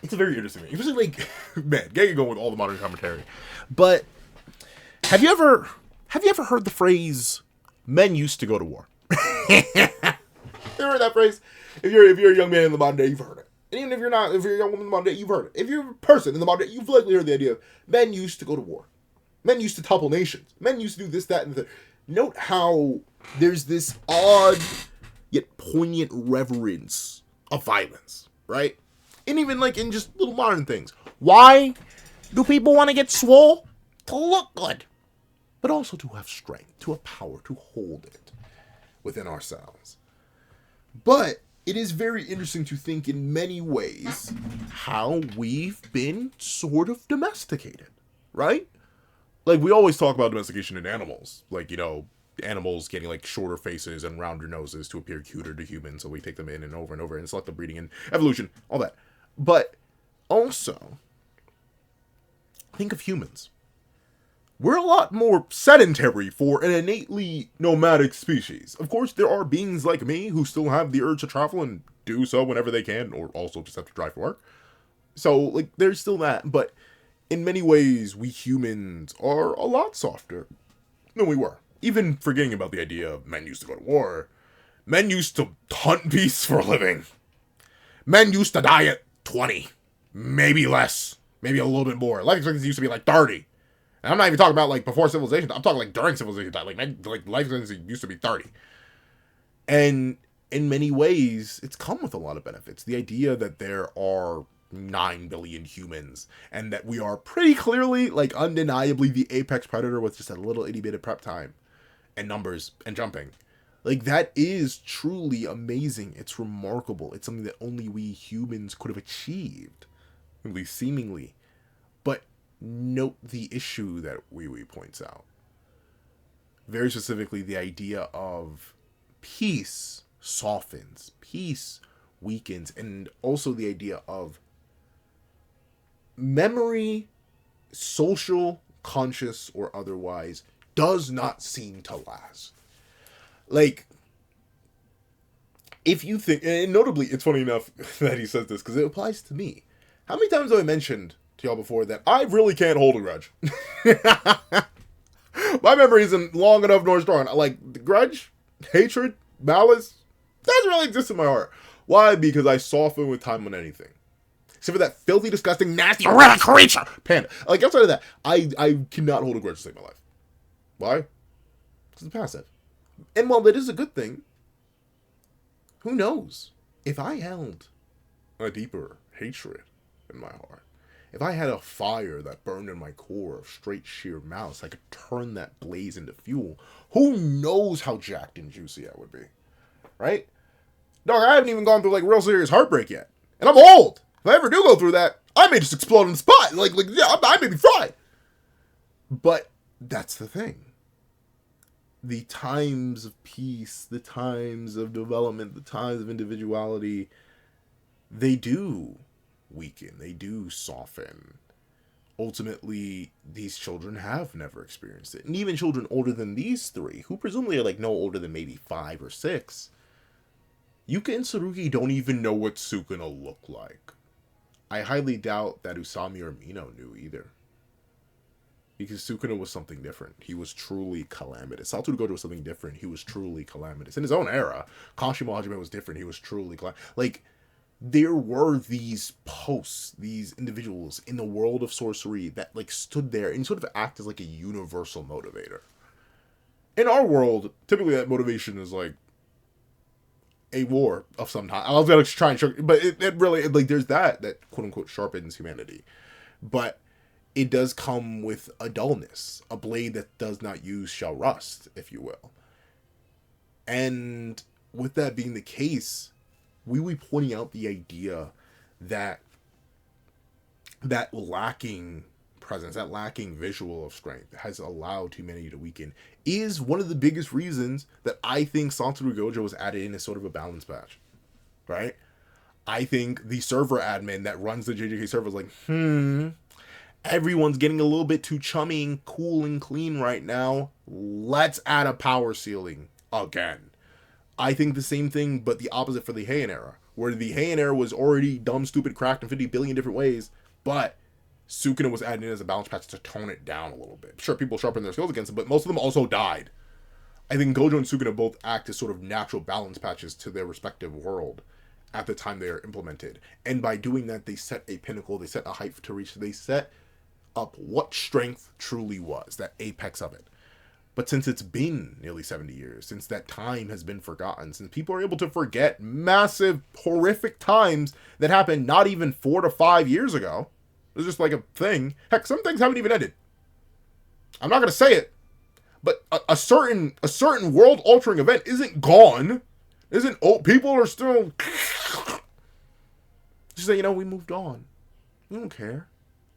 interesting thing. Especially, like, man, getting going with all the modern commentary. But have you ever heard the phrase, men used to go to war? You ever heard that phrase? If you're a young man in the modern day, you've heard it. And even if you're a young woman in the modern day, you've heard it. If you're a person in the modern day, you've likely heard the idea of men used to go to war. Men used to topple nations. Men used to do this, that, and the third. Note how there's this odd yet poignant reverence of violence, right? And even like in just little modern things. Why do people want to get swole? To look good. But also to have strength, to have power, to hold it within ourselves. But it is very interesting to think in many ways how we've been sort of domesticated, right? Like, we always talk about domestication in animals. Like, animals getting, like, shorter faces and rounder noses to appear cuter to humans, so we take them in and over, and selective breeding and evolution, all that. But also, think of humans. We're a lot more sedentary for an innately nomadic species. Of course, there are beings like me who still have the urge to travel and do so whenever they can, or also just have to drive to work. So, like, there's still that, but in many ways, we humans are a lot softer than we were. Even forgetting about the idea of men used to go to war, men used to hunt beasts for a living. Men used to die at 20, maybe less, maybe a little bit more. Life expectancy used to be like 30. And I'm not even talking about like before civilization. I'm talking like during civilization time. Like life expectancy used to be 30. And in many ways, it's come with a lot of benefits. The idea that there are 9 billion humans and that we are pretty clearly, like undeniably, the apex predator with just a little itty bit of prep time and numbers and jumping. Like, that is truly amazing. It's remarkable. It's something that only we humans could have achieved, at least seemingly. But note the issue that Wee Wee points out. Very specifically, the idea of peace softens, peace weakens, and also the idea of memory, social, conscious, or otherwise, does not seem to last. Like, if you think, and notably, it's funny enough that he says this, because it applies to me. How many times have I mentioned to y'all before that I really can't hold a grudge? My memory isn't long enough nor strong. Like, grudge, hatred, malice, doesn't really exist in my heart. Why? Because I soften with time on anything. Except for that filthy, disgusting, nasty, red creature, Panda. Like, outside of that, I cannot hold a grudge to save my life. Why? Because it's passive. And while that is a good thing, who knows? If I held a deeper hatred in my heart, if I had a fire that burned in my core of straight sheer malice, I could turn that blaze into fuel. Who knows how jacked and juicy I would be? Right? Dog, I haven't even gone through, like, real serious heartbreak yet. And I'm old. If I ever do go through that, I may just explode in the spot. Like yeah, I may be fried. But that's the thing. The times of peace, the times of development, the times of individuality, they do weaken. They do soften. Ultimately, these children have never experienced it. And even children older than these three, who presumably are like no older than maybe 5 or 6, Yuka and Tsurugi don't even know what Sukuna looked like. I highly doubt that Usami or Mino knew either. Because Sukuna was something different. He was truly calamitous. Satoru Gojo was something different. He was truly calamitous. In his own era, Kashimo Hajime was different. He was truly like, there were these posts, these individuals in the world of sorcery that, like, stood there and sort of act as, like, a universal motivator. In our world, typically that motivation is, like, a war of some kind. I was going to try and show, but it really, like, there's that quote-unquote sharpens humanity. But it does come with a dullness. A blade that does not use shall rust, if you will. And with that being the case, we were pointing out the idea that that lacking presence, that lacking visual of strength has allowed humanity to weaken is one of the biggest reasons that I think Satoru Gojo was added in as sort of a balance patch. Right? I think the server admin that runs the JJK server is like, everyone's getting a little bit too chummy and cool and clean right now. Let's add a power ceiling again. I think the same thing, but the opposite for the Heian era, where the Heian era was already dumb, stupid, cracked in 50 billion different ways, but Sukuna was added in as a balance patch to tone it down a little bit. Sure, people sharpened their skills against it, but most of them also died. I think Gojo and Sukuna both act as sort of natural balance patches to their respective world at the time they are implemented. And by doing that, they set a pinnacle, they set a height to reach, they set up what strength truly was, that apex of it. But since it's been nearly 70 years, since that time has been forgotten, since people are able to forget massive, horrific times that happened not even 4 to 5 years ago, it's just like a thing. Heck, some things haven't even ended. I'm not going to say it, but a certain world-altering event isn't gone. People are still just say, we moved on. We don't care.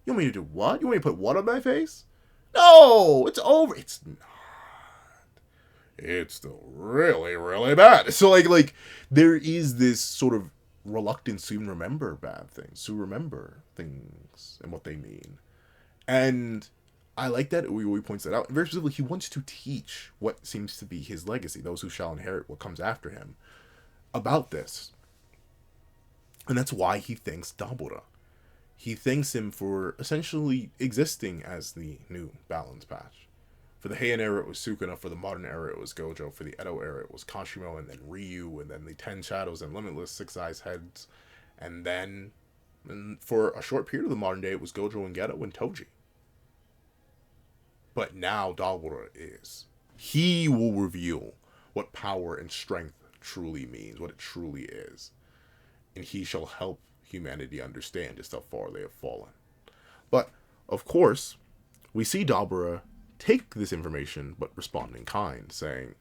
You want me to do what? You want me to put what on my face? No, it's over. It's not. It's still really, really bad. So, like, there is this sort of reluctance to even remember bad things, to remember things and what they mean. And I like that Uwe points that out. Very specifically, he wants to teach what seems to be his legacy, those who shall inherit what comes after him, about this. And that's why he thanks Dabura. he thanks him for essentially existing as the new balance patch. For the Heian era, it was Sukuna. For the modern era, it was Gojo. For the Edo era, it was Kashimo, and then Ryu, and then the 10 Shadows and Limitless, Six Eyes Heads. And then, for a short period of the modern day, it was Gojo and Geto and Toji. But now Dabura is. He will reveal what power and strength truly means, what it truly is. And he shall help humanity understand just how far they have fallen. But, of course, we see Dabura take this information, but respond in kind, saying,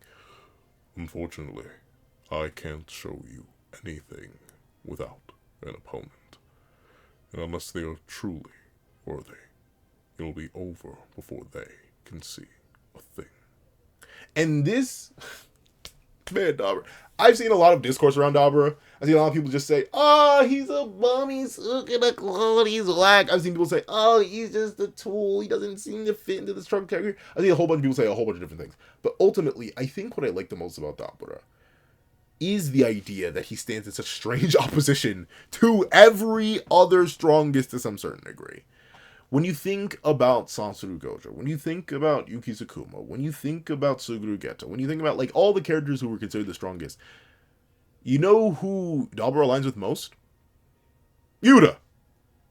"Unfortunately, I can't show you anything without an opponent. And unless they are truly worthy, it'll be over before they can see a thing." And this, man, Dabura. I've seen a lot of discourse around Dabura. I've seen a lot of people just say, "Oh, he's a bum, he's a clone, he's whack." I've seen people say, "Oh, he's just a tool, he doesn't seem to fit into the strong character." I've seen a whole bunch of people say a whole bunch of different things. But ultimately, I think what I like the most about Dabura is the idea that he stands in such strange opposition to every other strongest to some certain degree. When you think about Sasori Gojo, when you think about Yuki Tsukumo, when you think about Suguru Geto, when you think about, like, all the characters who were considered the strongest, you know who Dabura aligns with most? Yuta.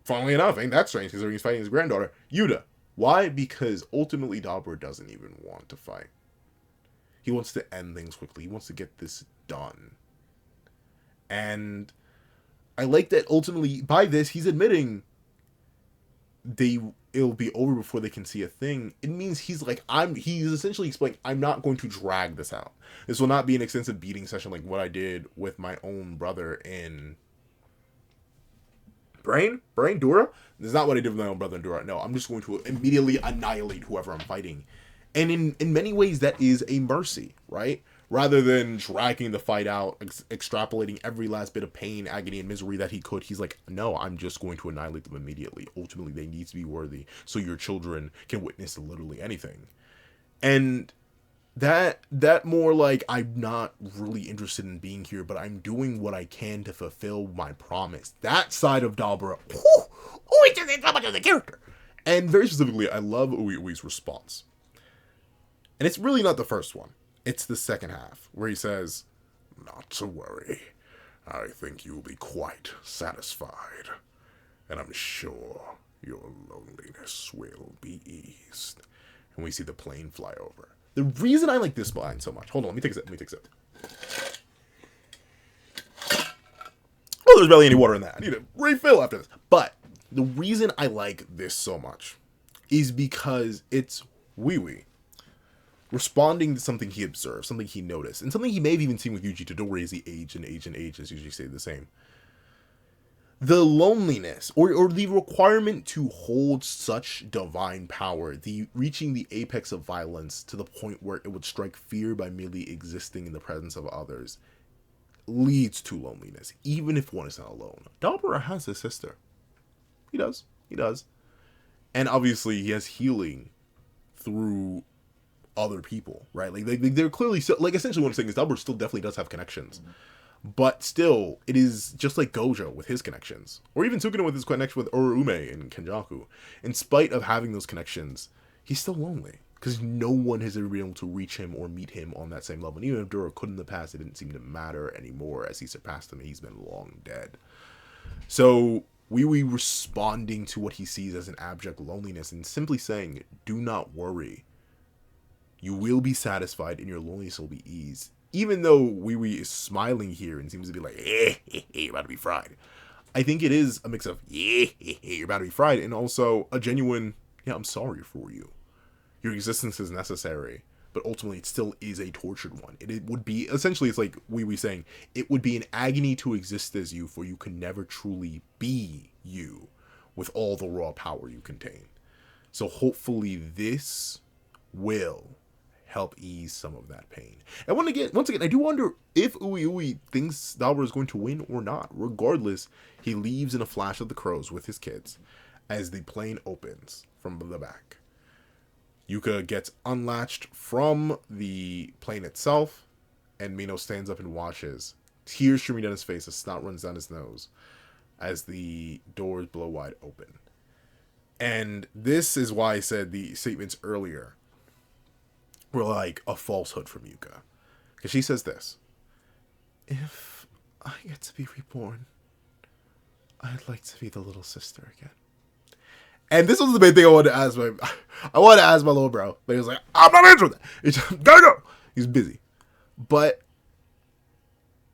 Funnily enough, ain't that strange, considering he's fighting his granddaughter. Yuta. Why? Because ultimately Dabura doesn't even want to fight. He wants to end things quickly. He wants to get this done. And I like that ultimately, by this, he's admitting it'll be over before they can see a thing. It means he's essentially explaining, I'm not going to drag this out. This will not be an extensive beating session like what I did with my own brother in Brain Dura. This is not what I did with my own brother in Dura. No, I'm just going to immediately annihilate whoever I'm fighting. And in many ways, that is a mercy, right? Rather than dragging the fight out, extrapolating every last bit of pain, agony, and misery that he could, he's like, no, I'm just going to annihilate them immediately. Ultimately, they need to be worthy so your children can witness literally anything. And that more like, I'm not really interested in being here, but I'm doing what I can to fulfill my promise. That side of Dabura, it's just so much of the character. And very specifically, I love Ui's response. And it's really not the first one. It's the second half, where he says, "Not to worry. I think you'll be quite satisfied. And I'm sure your loneliness will be eased." And we see the plane fly over. The reason I like this line so much... Hold on, let me take a sip. Oh, there's barely any water in that. I need to refill after this. But the reason I like this so much is because it's Wee responding to something he observed, something he noticed, and something he may have even seen with Yuji Todori as he aged and as usually stayed the same. The loneliness, or the requirement to hold such divine power, the reaching the apex of violence to the point where it would strike fear by merely existing in the presence of others, leads to loneliness, even if one is not alone. Dabura has a sister. He does. And obviously he has healing through other people, right? Like they're clearly still, like, essentially what I'm saying is Dabura still definitely does have connections, but still it is just like Gojo with his connections, or even Sukuna with his connection with Orume and Kenjaku. In spite of having those connections, he's still lonely because no one has ever been able to reach him or meet him on that same level. And even if Dura could in the past, it didn't seem to matter anymore as he surpassed him. He's been long dead. So Wee responding to what he sees as an abject loneliness and simply saying, "Do not worry. You will be satisfied and your loneliness will be eased." Even though Wee is smiling here and seems to be like, you're about to be fried. I think it is a mix of, you're about to be fried, and also a genuine, yeah, I'm sorry for you. Your existence is necessary, but ultimately it still is a tortured one. It would be, essentially, it's like Wee saying, it would be an agony to exist as you, for you can never truly be you with all the raw power you contain. So hopefully this will help ease some of that pain. And once again, I do wonder if Ui thinks Dabura is going to win or not. Regardless, he leaves in a flash of the crows with his kids as the plane opens from the back. Yuka gets unlatched from the plane itself, and Mino stands up and watches. Tears streaming down his face, a snot runs down his nose. as the doors blow wide open. And this is why I said the statements earlier were like a falsehood from Yuka. Because she says this: if I get to be reborn, I'd like to be the little sister again. And this was the main thing I wanted to ask my little bro. But he was like, I'm not answering that. It's gotta go. He's busy. But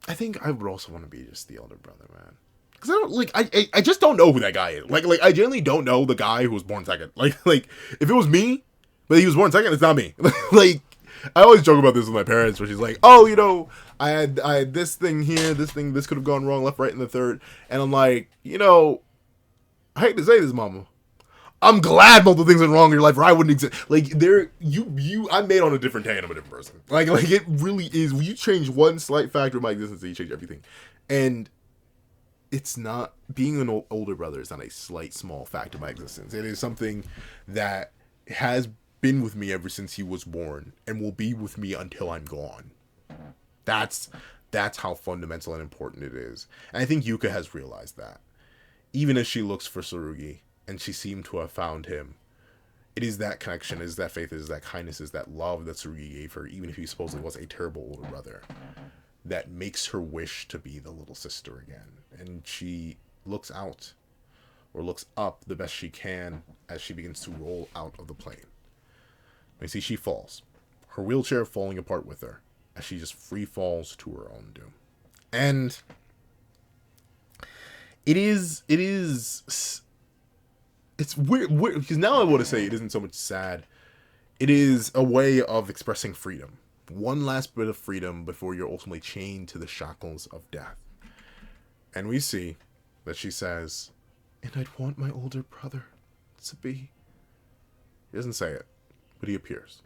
I think I would also want to be just the elder brother, man. Because I don't like I just don't know who that guy is. Like I genuinely don't know the guy who was born second. Like if it was me, but he was born second, it's not me. Like I always joke about this with my parents, where she's like, oh, you know, I had this thing here, this could have gone wrong, left, right, and the third. And I'm like, you know, I hate to say this, mama, I'm glad multiple things went wrong in your life, or I wouldn't exist. Like I'm made on a different day, and I'm a different person. Like it really is. When you change one slight factor of my existence, you change everything. And it's not, being an older brother is not a slight small fact of my existence. It is something that has been with me ever since he was born, and will be with me until I'm gone. That's how fundamental and important it is. And I think Yuka has realized that. Even as she looks for Sugi, and she seemed to have found him, it is that connection, it is that faith, it is that kindness, it is that love that Sugi gave her, even if he supposedly was a terrible older brother, that makes her wish to be the little sister again. And she looks out, or looks up the best she can, as she begins to roll out of the plane. We see she falls, her wheelchair falling apart with her, as she just free falls to her own doom. And it's weird, because now I want to say it isn't so much sad. It is a way of expressing freedom. One last bit of freedom before you're ultimately chained to the shackles of death. And we see that she says, and I'd want my older brother to be... He doesn't say it, but he appears.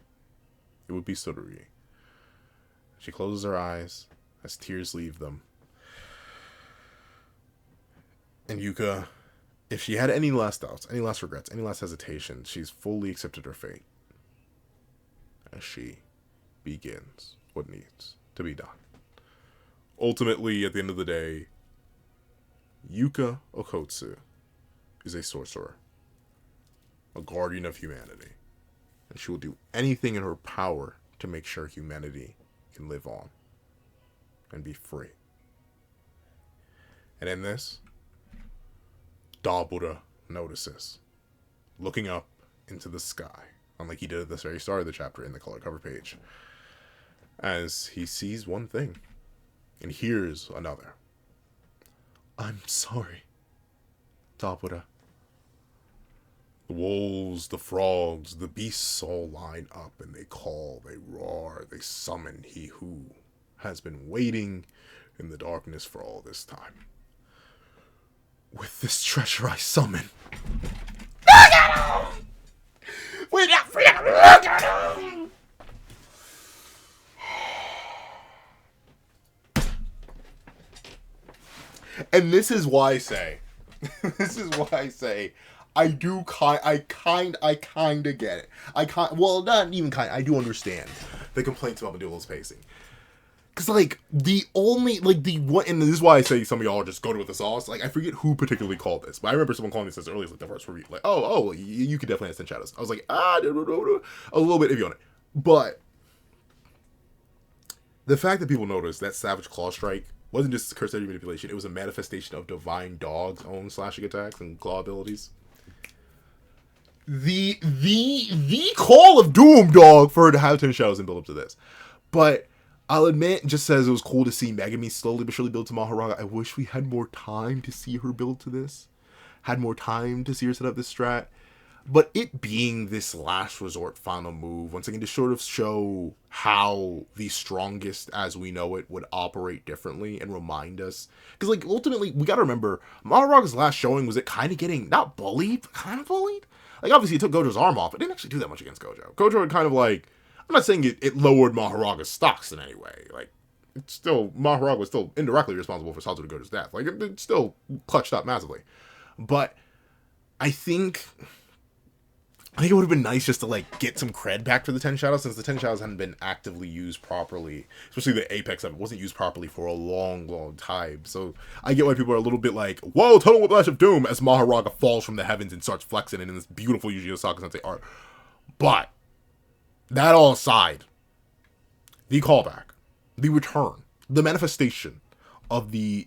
It would be Sugi. She closes her eyes as tears leave them. And Yuka, if she had any last doubts, any last regrets, any last hesitation, she's fully accepted her fate. As she begins what needs to be done. Ultimately, at the end of the day, Yuka Okotsu is a sorcerer, a guardian of humanity, and she will do anything in her power to make sure humanity can live on and be free. And in this, Dabura notices, looking up into the sky, unlike he did at the very start of the chapter in the color cover page, as he sees one thing and hears another. I'm sorry, Dabura. The wolves, the frogs, the beasts all line up, and they call, they roar, they summon he who has been waiting in the darkness for all this time. With this treasure I summon. Look at him! We're not free! Look at him! And this is why I say, I kinda get it. Well, not even kind. I do understand the complaints about Modulo's pacing. Cause like the only and this is why I say some of y'all just go to with the sauce. Like I forget who particularly called this, but I remember someone calling this earlier, like the first review. Like, oh, you could definitely understand shadows. I was like, a little bit iffy on it, but the fact that people noticed that Savage Claw Strike wasn't just curse energy manipulation; it was a manifestation of Divine Dog's own slashing attacks and claw abilities. The call of Doom Dog for her to have 10 shadows and build up to this, but I'll admit, just as it was cool to see Megami slowly but surely build to Maharaga, I wish we had more time to see her build to this. Had more time to see her set up this strat. But it being this last resort final move, once again, to sort of show how the strongest as we know it would operate differently and remind us. Because, like, ultimately, we gotta remember, Maharaga's last showing was it kind of getting, not bullied, but kind of bullied? Like, obviously, it took Gojo's arm off, but it didn't actually do that much against Gojo. Gojo had kind of, like, I'm not saying it lowered Maharaga's stocks in any way. Like, it's still, Maharaga was still indirectly responsible for Satoru Gojo's death. Like, it still clutched up massively. But I think I think it would have been nice just to, like, get some cred back for the 10 Shadows, since the 10 Shadows hadn't been actively used properly. Especially the Apex of it wasn't used properly for a long, long time. So I get why people are a little bit like, whoa, total whiplash of doom, as Maharaga falls from the heavens and starts flexing in this beautiful Yu Yu Hakusho Sensei art. But, that all aside, the callback, the return, the manifestation of the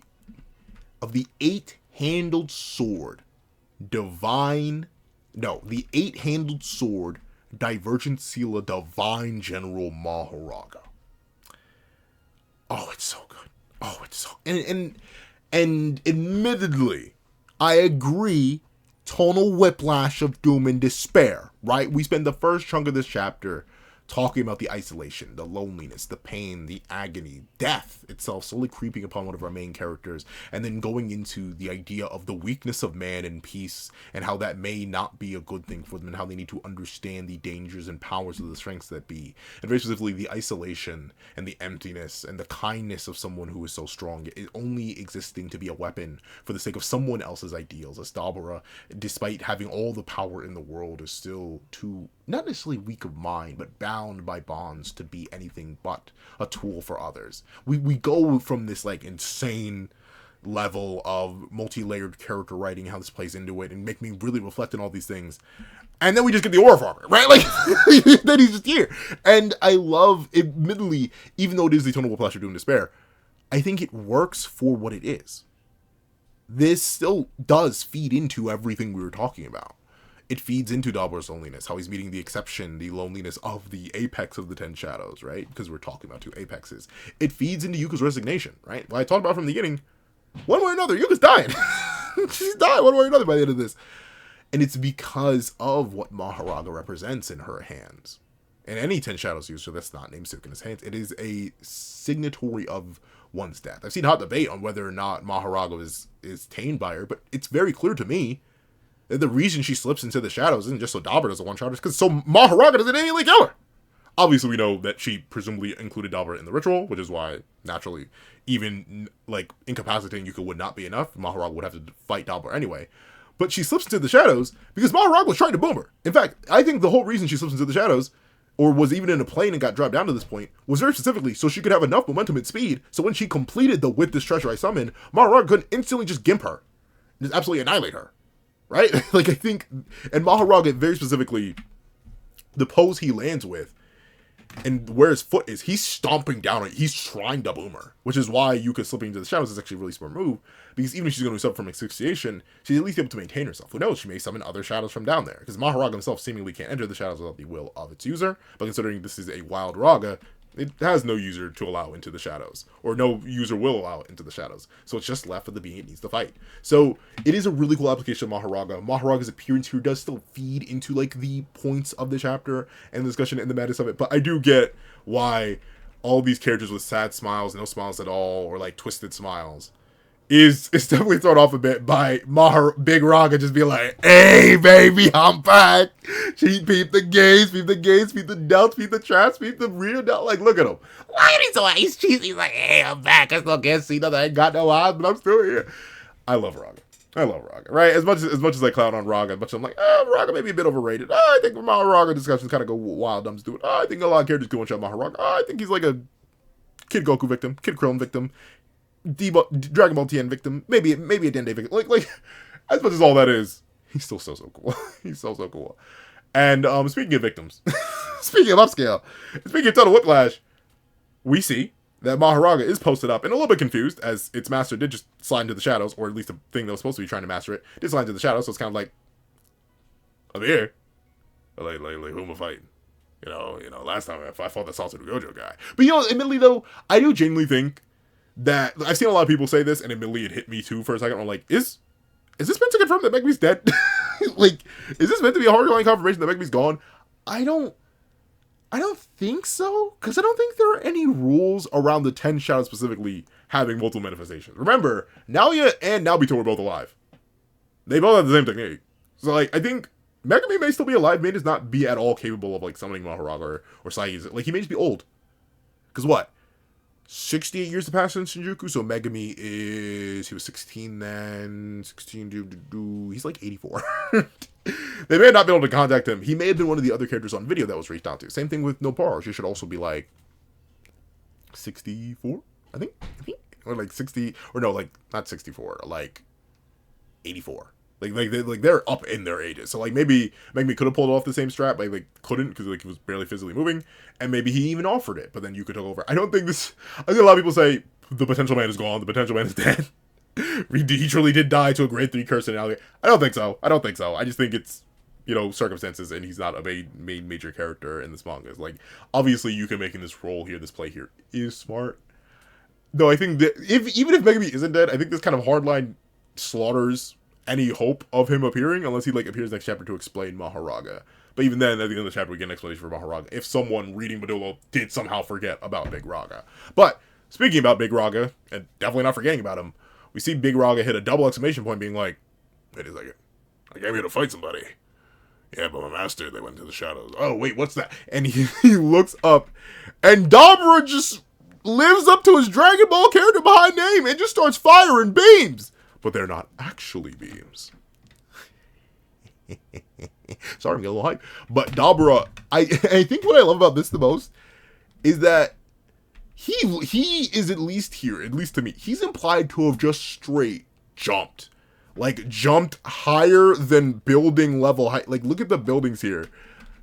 8-handled sword, the 8-handled sword, Divergent Sila Divine General Maharaga. Oh, it's so good. Oh, it's so... And admittedly, I agree, tonal whiplash of doom and despair, right? We spend the first chunk of this chapter talking about the isolation, the loneliness, the pain, the agony, death itself slowly creeping upon one of our main characters, and then going into the idea of the weakness of man and peace, and how that may not be a good thing for them, and how they need to understand the dangers and powers of the strengths that be, and very specifically the isolation and the emptiness and the kindness of someone who is so strong, is only existing to be a weapon for the sake of someone else's ideals, as Dabura, despite having all the power in the world, is still too, not necessarily weak of mind, but bound by bonds to be anything but a tool for others. We go from this, like, insane level of multi-layered character writing, how this plays into it, and make me really reflect on all these things. And then we just get the aura farmer, right? Like, then he's just here. And I love, admittedly, even though it is the tonal whiplash of doom and despair, I think it works for what it is. This still does feed into everything we were talking about. It feeds into Dabura's loneliness, how he's meeting the exception, the loneliness of the apex of the 10 Shadows, right? Because we're talking about two apexes. It feeds into Yuka's resignation, right? Well, I talked about from the beginning, one way or another, Yuka's dying. She's dying one way or another by the end of this. And it's because of what Maharaga represents in her hands. And any 10 Shadows user that's not named Suki in his hands, it is a signatory of one's death. I've seen hot debate on whether or not Maharaga is tamed by her, but it's very clear to me that the reason she slips into the shadows isn't just so Dabura doesn't one-shot her, it's because so Maharaga doesn't immediately kill her. Obviously, we know that she presumably included Dabura in the ritual, which is why, naturally, even, like, incapacitating Yuka would not be enough. Maharaga would have to fight Dabura anyway. But she slips into the shadows because Maharaga was trying to boom her. In fact, I think the whole reason she slips into the shadows, or was even in a plane and got dropped down to this point, was very specifically so she could have enough momentum and speed, so when she completed the with this treasure I summoned, Maharaga couldn't instantly just gimp her. Just absolutely annihilate her. Right? Like, I think, and Maharaga, very specifically, the pose he lands with, and where his foot is, he's stomping down on it. He's trying to boom her, which is why Yuka slipping into the shadows is actually a really smart move, because even if she's going to suffer from asphyxiation, she's at least able to maintain herself. Who knows, she may summon other shadows from down there, because Maharaga himself seemingly can't enter the shadows without the will of its user, but considering this is a wild Raga, it has no user to allow into the shadows, or no user will allow it into the shadows. So it's just left for the being it needs to fight. So it is a really cool application of Maharaga. Maharaga's appearance here does still feed into, like, the points of the chapter and the discussion and the madness of it. But I do get why all these characters with sad smiles, no smiles at all, or like twisted smiles, is definitely thrown off a bit by Big Raga just being like, hey, baby, I'm back. She peeped the games, peeped the games, peeped the doubts, peeped the traps, peeped the real doubt. Like, look at him. Why are he so ice cheesy? He's like, hey, I'm back. I still can't see nothing. I ain't got no eyes, but I'm still here. I love Raga. I love Raga, right? As much as I clown on Raga, as much as I'm like, Raga may be a bit overrated. I think Maharaga discussions kind of go wild, dumb, stupid. I think a lot of characters go and shot Maharaga. I think he's like a Kid Goku victim, Kid Krillin victim, Dragon Ball TN victim, maybe a Dende victim. Like, as much as all that is, he's still so cool. He's so cool. And speaking of victims, speaking of upscale, speaking of total whiplash, we see that Maharaga is posted up and a little bit confused, as its master did just slide into the shadows, or at least the thing that was supposed to be trying to master it did slide into the shadows. So it's kind of like, I'm here. Like who am I fighting? You know, last time I fought the Sasuke Gojo guy. But, you know, admittedly though, I do genuinely think that I've seen a lot of people say this, and admittedly it hit me too for a second. I'm like, is this meant to confirm that Megumi's dead? Like, is this meant to be a hardline confirmation that Megumi's gone? I don't think so, because I don't think there are any rules around the 10 Shadows specifically having multiple manifestations. Remember, Naoya and Naobito were both alive. They both have the same technique. So, like, I think Megumi may still be alive, may just not be at all capable of, like, summoning Maharaga or Sai's. Like, he may just be old. Because what? 68 years have passed since Shinjuku, so Megami he was 16 then, 16, he's like 84. They may not be able to contact him. He may have been one of the other characters on video that was reached out to. Same thing with Noparo. She should also be like 64, I think, or like 60, or no, like not 64, like 84. Like they're up in their ages. So like maybe Megami could have pulled off the same strap, but like couldn't because like he was barely physically moving, and maybe he even offered it, but then Yuka took over. I don't think this. I think a lot of people say the potential man is gone. The potential man is dead. He truly did die to a grade 3 curse in an alligator. I don't think so. I just think it's, you know, circumstances, and he's not a main major character in this manga. It's like, obviously Yuka making this role here, this play here, is smart. Though I think that even if Megami isn't dead, I think this kind of hardline slaughters any hope of him appearing, unless he like appears next chapter to explain Maharaga. But even then, at the end of the chapter, we get an explanation for Maharaga, if someone reading Modulo did somehow forget about Big Raga. But, speaking about Big Raga, and definitely not forgetting about him, we see Big Raga hit a double exclamation point being like, wait a second, I came here to fight somebody. Yeah, but my master, they went to the shadows. Oh, wait, what's that? And he looks up, and Dabura just lives up to his Dragon Ball character behind name and just starts firing beams. But they're not actually beams. Sorry, I'm getting a little hype. But Dabura, I think what I love about this the most is that he is at least here, at least to me, he's implied to have just straight jumped. Like, jumped higher than building level height. Like, look at the buildings here.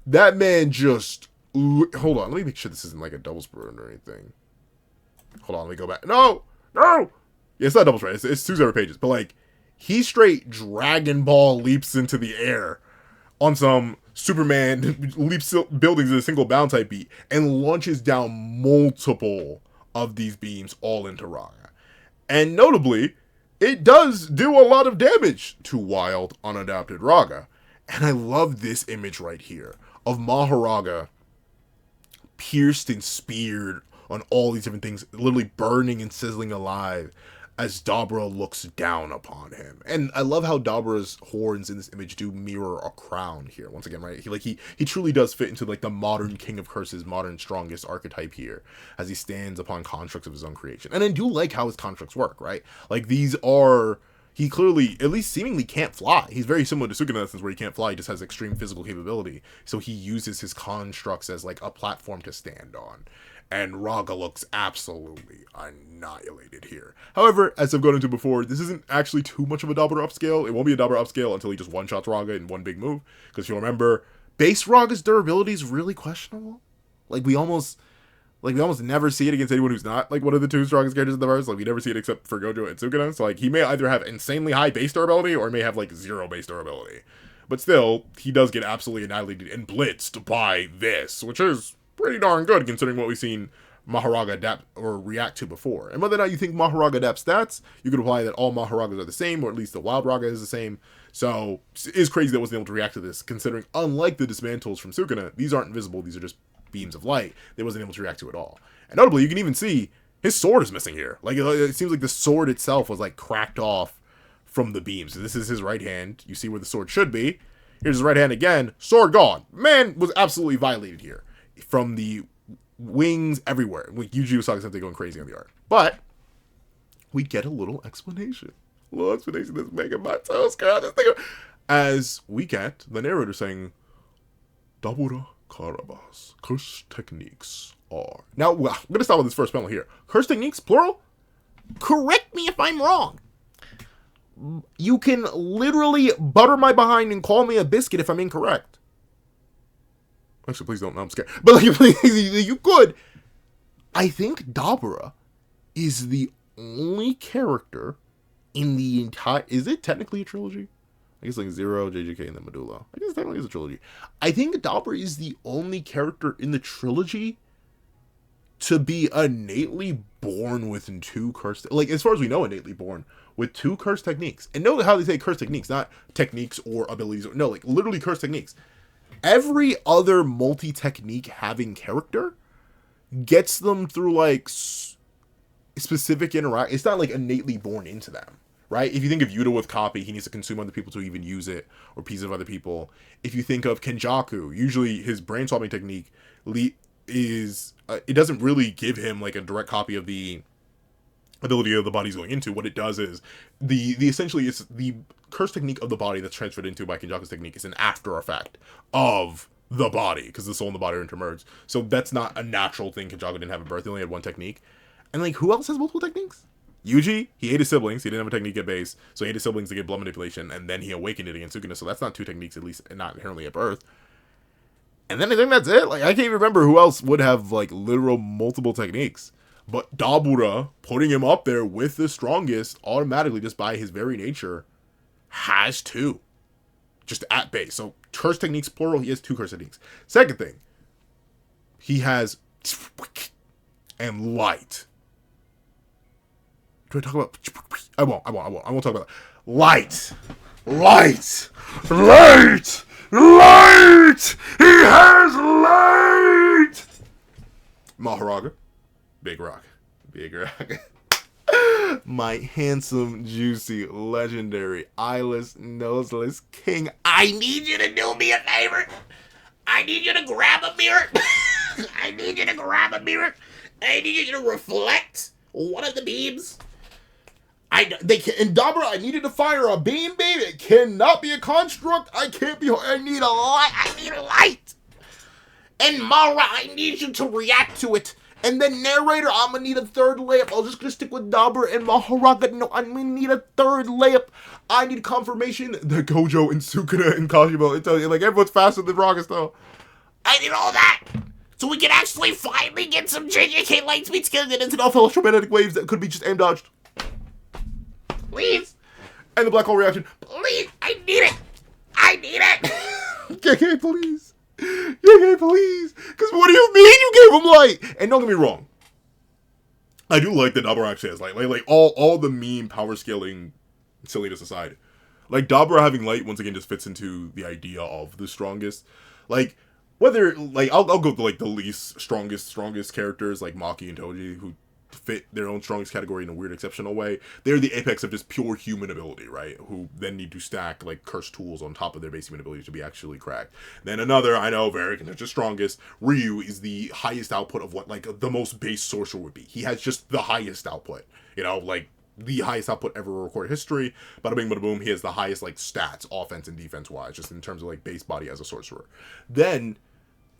That man just... Hold on, let me make sure this isn't like a double sprint or anything. Hold on, let me go back. No! Yeah, it's not double sprint, it's 2 separate pages. But, like, he straight Dragon Ball leaps into the air on some Superman leaps buildings in a single bound type beat and launches down multiple of these beams all into Raga. And notably, it does do a lot of damage to wild, unadapted Raga. And I love this image right here of Maharaga pierced and speared on all these different things, literally burning and sizzling alive as Dabura looks down upon him. And I love how Dabura's horns in this image do mirror a crown here. Once again, right? He truly does fit into like the modern King of Curses, modern strongest archetype here, as he stands upon constructs of his own creation. And I do like how his constructs work, right? Like these are... He clearly, at least seemingly, can't fly. He's very similar to Sugi in that sense where he can't fly, he just has extreme physical capability. So he uses his constructs as like a platform to stand on. And Raga looks absolutely annihilated here. However, as I've gone into before, this isn't actually too much of a Dabura upscale. It won't be a Dabura upscale until he just one-shots Raga in one big move. Because you'll remember, base Raga's durability is really questionable. We almost never see it against anyone who's not like one of the 2 strongest characters in the verse. Like we never see it except for Gojo and Sukuna. So like he may either have insanely high base durability or may have like 0 base durability. But still, he does get absolutely annihilated and blitzed by this, which is pretty darn good considering what we've seen Maharaga adapt or react to before. And whether or not you think Maharaga adapts stats, you could apply that all Maharagas are the same, or at least the Wild Raga is the same. So it is crazy that I wasn't able to react to this, considering unlike the dismantles from Sukuna, these aren't invisible, these are just beams of light they wasn't able to react to at all. And notably, you can even see his sword is missing here. Like it seems like the sword itself was like cracked off from the beams. So this is his right hand. You see where the sword should be. Here's his right hand again. Sword gone. Man was absolutely violated here. From the wings everywhere. Like Yuji was talking something going crazy on the art. But we get a little explanation. A little explanation that's making my toes curl. As we get the narrator saying, Dabura Karaba's curse techniques are... Now, I'm going to start with this first panel here. Curse techniques, plural? Correct me if I'm wrong. You can literally butter my behind and call me a biscuit if I'm incorrect. Actually, please don't. No, I'm scared. But like, you could. I think Dabura is the only character in the entire... Is it technically a trilogy? I guess like Zero, JJK, and then Modulo. I guess it technically is a trilogy. I think Dabura is the only character in the trilogy to be innately born with 2 curse... Like, as far as we know, innately born with 2 curse techniques. And note how they say curse techniques, not techniques or abilities. No, like, literally curse techniques. Every other multi-technique having character gets them through, like, specific interact. It's not, like, innately born into them, right? If you think of Yuta with copy, he needs to consume other people to even use it, or pieces of other people. If you think of Kenjaku, usually his brain swapping technique is it doesn't really give him like a direct copy of the ability of the body's going into. What it does is the essentially it's the curse technique of the body that's transferred into by Kenjaku's technique is an after effect of the body, because the soul and the body are intermerged. So that's not a natural thing. Kenjaku didn't have at birth. He only had one technique. And like, who else has multiple techniques? Yuji, he ate his siblings. He didn't have a technique at base, so he ate his siblings to get blood manipulation, and then he awakened it against Sukuna. So that's not two techniques, at least not inherently at birth. And then I think that's it. Like, I can't even remember who else would have like literal multiple techniques. But Dabura, putting him up there with the strongest, automatically, just by his very nature, has two. Just at base. So, curse techniques, plural, he has two curse techniques. Second thing, he has and light. Do I talk about... I won't talk about that. Light! Light! Light! Light! He has light! Maharaga. Big rock. My handsome, juicy, legendary, eyeless, noseless king. I need you to do me a favor. I need you to grab a mirror. I need you to reflect one of the beams. In Dabura, I needed to fire a beam, baby. It cannot be a construct. I need a light. And Mara, I need you to react to it. And then narrator, I'm gonna need a third layup. I'm just gonna stick with Dabura and Maharaga. No, I'm gonna need a third layup. I need confirmation that Gojo and Sukuna and Kashimo, it tells you, like, everyone's faster than Raga still. I need all that. So we can actually finally get some JJK light speed skills and into enough electromagnetic waves that could be just aim dodged. Please. And the black hole reaction. Please. I need it. JK, please. JK, please. Because what do you mean you gave him light? And don't get me wrong. I do like that Dabura actually has light. Like all the meme power scaling silliness aside. Like, Dabura having light, once again, just fits into the idea of the strongest. Like, whether, like, I'll go to, like, the least strongest characters, like Maki and Toji, who fit their own strongest category in a weird, exceptional way. They're the apex of just pure human ability, right? Who then need to stack, like, cursed tools on top of their base human ability to be actually cracked. Then another, I know, very just strongest, Ryu is the highest output of what, like, the most base sorcerer would be. He has just the highest output. You know, like, the highest output ever recorded history. Bada bing, bada boom. He has the highest, like, stats, offense and defense wise, just in terms of, like, base body as a sorcerer. Then,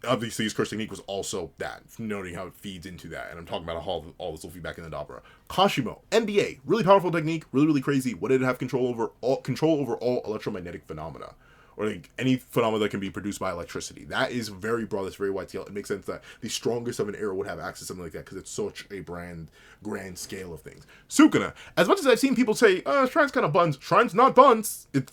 obviously, his curse technique was also that, noting how it feeds into that. And I'm talking about how all this will feed back in the Dabura. Kashimo, NBA, really powerful technique, really, really crazy. What did it have control over? Control over all electromagnetic phenomena, or like any phenomena that can be produced by electricity. That is very broad. That's very wide scale. It makes sense that the strongest of an era would have access to something like that because it's such a grand scale of things. Sukuna, as much as I've seen people say, Shrine's kind of buns. Shrine's not buns. It's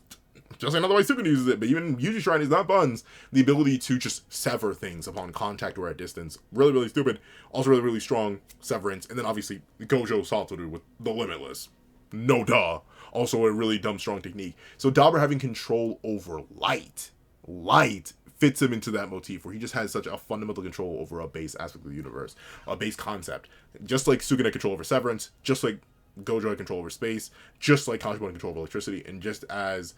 just another way Sukuna uses it, but even Yuji Shrine is not buns. The ability to just sever things upon contact or at distance. Really, really stupid. Also really, really strong severance. And then obviously Gojo Satoru with the Limitless. No duh. Also a really dumb strong technique. So Dabura having control over light fits him into that motif where he just has such a fundamental control over a base aspect of the universe. A base concept. Just like Sukuna had control over severance. Just like Gojo had control over space. Just like Kashimo had control over electricity. And just as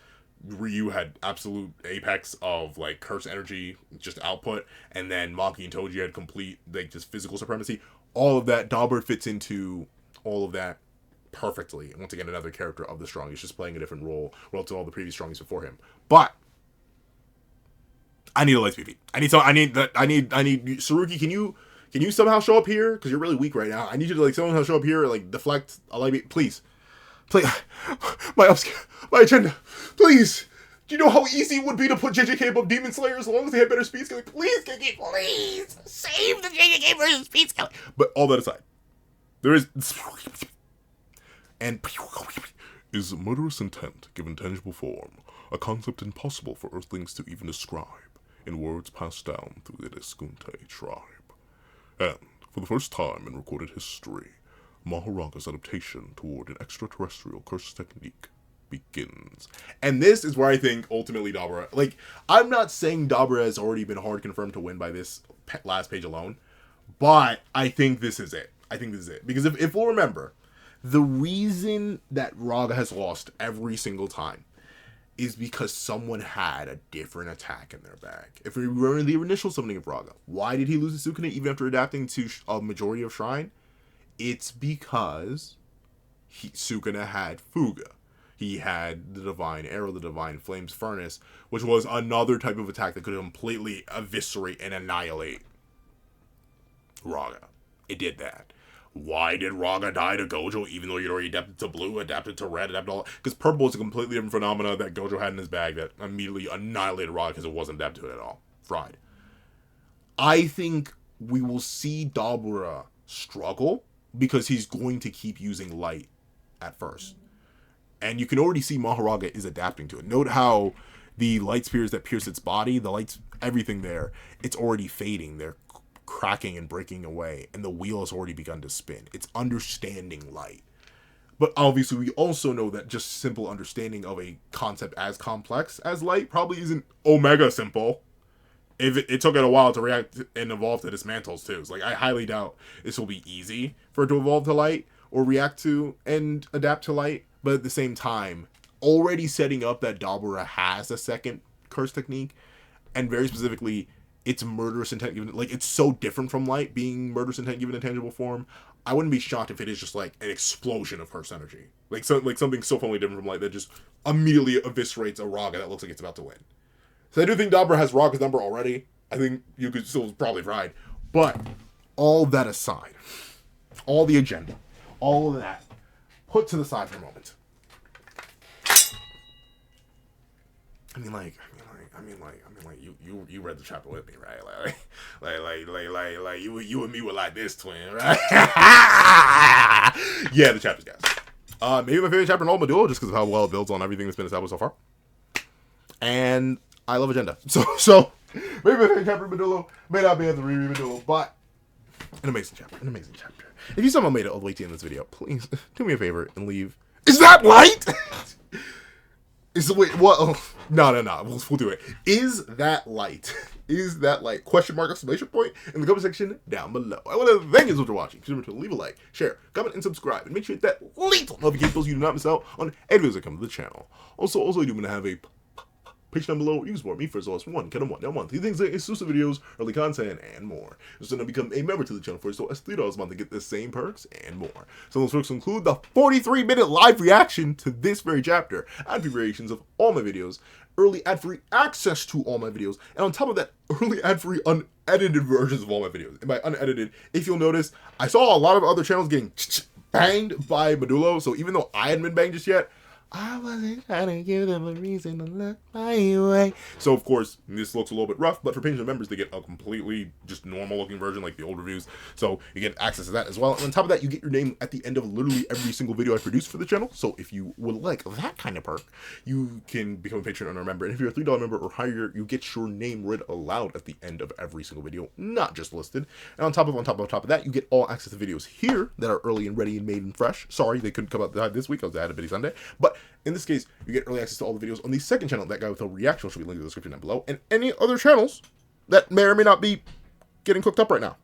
Ryu had absolute apex of, like, curse energy, just output, and then Maki and Toji had complete, like, just physical supremacy. All of that, Dabura fits into all of that perfectly. And once again, another character of the strongest, just playing a different role relative to all the previous strongest before him. But I need a light speed. I need Tsurugi, can you somehow show up here? Because you're really weak right now. I need you to, like, somehow show up here, like, deflect a light speed, please. My agenda. Please. Do you know how easy it would be to put JJK above Demon Slayer as long as they had better speed scaling? Please, JJK, please. Save the JJK versus speed scaling. But all that aside, there is... And... Is murderous intent given tangible form, a concept impossible for Earthlings to even describe, in words passed down through the Deskunte tribe. And, for the first time in recorded history, Maharaga's adaptation toward an extraterrestrial curse technique begins. And this is where I think, ultimately, Dabura... Like, I'm not saying Dabura has already been hard confirmed to win by this last page alone, but I think this is it. Because if we'll remember, the reason that Raga has lost every single time is because someone had a different attack in their bag. If we remember the initial summoning of Raga, why did he lose the Sukune even after adapting to a majority of Shrine? It's because Sukuna had Fuga. He had the Divine Arrow, the Divine Flames Furnace, which was another type of attack that could completely eviscerate and annihilate Raga. It did that. Why did Raga die to Gojo even though he'd already adapted to blue, adapted to red, adapted all? Because purple is a completely different phenomena that Gojo had in his bag that immediately annihilated Raga because it wasn't adapted to it at all. Fried. I think we will see Dabura struggle because he's going to keep using light at first. And you can already see Maharaga is adapting to it. Note how the light spears that pierce its body, the lights, everything there, it's already fading. They're cracking and breaking away, and the wheel has already begun to spin. It's understanding light. But obviously, we also know that just simple understanding of a concept as complex as light probably isn't omega simple. If it took it a while to react and evolve to dismantles too. It's like, I highly doubt this will be easy for it to evolve to light or react to and adapt to light. But at the same time, already setting up that Dabura has a second curse technique, and very specifically, it's murderous intent given, like, it's so different from light being murderous intent given in tangible form. I wouldn't be shocked if it is just like an explosion of curse energy, like something so fundamentally different from light that just immediately eviscerates a Raga that looks like it's about to win. So I do think Dabura has Raga's number already. I think you could still probably ride, but all that aside, all the agenda, all of that put to the side for a moment. I mean, you read the chapter with me, right? Like you and me were like this, twin, right? Yeah, the chapters, guys. Maybe my favorite chapter in all Modulo, just because of how well it builds on everything that's been established so far. And I love agenda, so maybe my favorite chapter in Modulo may not be able to reread Modulo, but an amazing chapter, If you somehow made it all the way to the end of this video, please do me a favor and leave. Is that light? Wait, what? Oh, no. We'll do it. Is that light? Is that light? Question mark, exclamation point in the comment section down below. I want to thank you so much for watching. Remember to leave a like, share, comment, and subscribe. And make sure you hit that little notification bell so you do not miss out on any videos that come to the channel. Also, I do want to have a page down below. You can support me for as low as $1 a month. These things like exclusive videos, early content, and more. So now become a member to the channel for as low as $3 a month to get the same perks and more. Some of those perks include the 43-minute live reaction to this very chapter, ad-free variations of all my videos, early ad-free access to all my videos, and on top of that, early ad-free unedited versions of all my videos. And by unedited, if you'll notice, I saw a lot of other channels getting banged by Modulo, so even though I hadn't been banged just yet, I wasn't trying to give them a reason to look my way. So, of course, this looks a little bit rough, but for Patreon members, they get a completely just normal-looking version, like the old reviews. So, you get access to that as well. And on top of that, you get your name at the end of literally every single video I produce for the channel. So, if you would like that kind of perk, you can become a Patreon member. And if you're a $3 member or higher, you get your name read aloud at the end of every single video, not just listed. And on top of that, you get all access to videos here that are early and ready and made and fresh. Sorry, they couldn't come out this week. I was at a busy Sunday. But in this case, you get early access to all the videos on the second channel, That Guy With a Reaction, which will be linked in the description down below, and any other channels that may or may not be getting cooked up right now.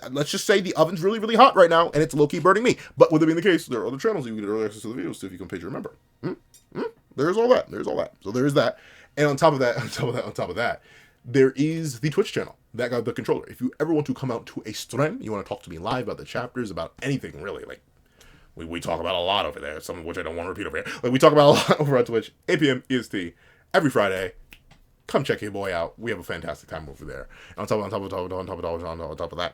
Let's just say the oven's really, really hot right now, and it's low-key burning me. But with it being the case, there are other channels you can get early access to the videos, so if you can page remember. There's all that. So there is that. And on top of that, there is the Twitch channel, That Guy With the Controller. If you ever want to come out to a stream, you want to talk to me live about the chapters, about anything really, like, we talk about a lot over there, some of which I don't want to repeat over here. Like, we talk about a lot over on Twitch, 8 p.m. EST, every Friday. Come check your boy out. We have a fantastic time over there. And on top of that,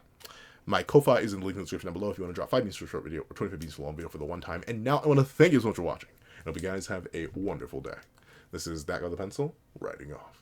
my Ko-Fi is in the link in the description down below if you want to drop 5 minutes for a short video or 25 minutes for a long video for the one time. And now I want to thank you so much for watching. And hope you guys have a wonderful day. This is That Guy With the Pencil, writing off.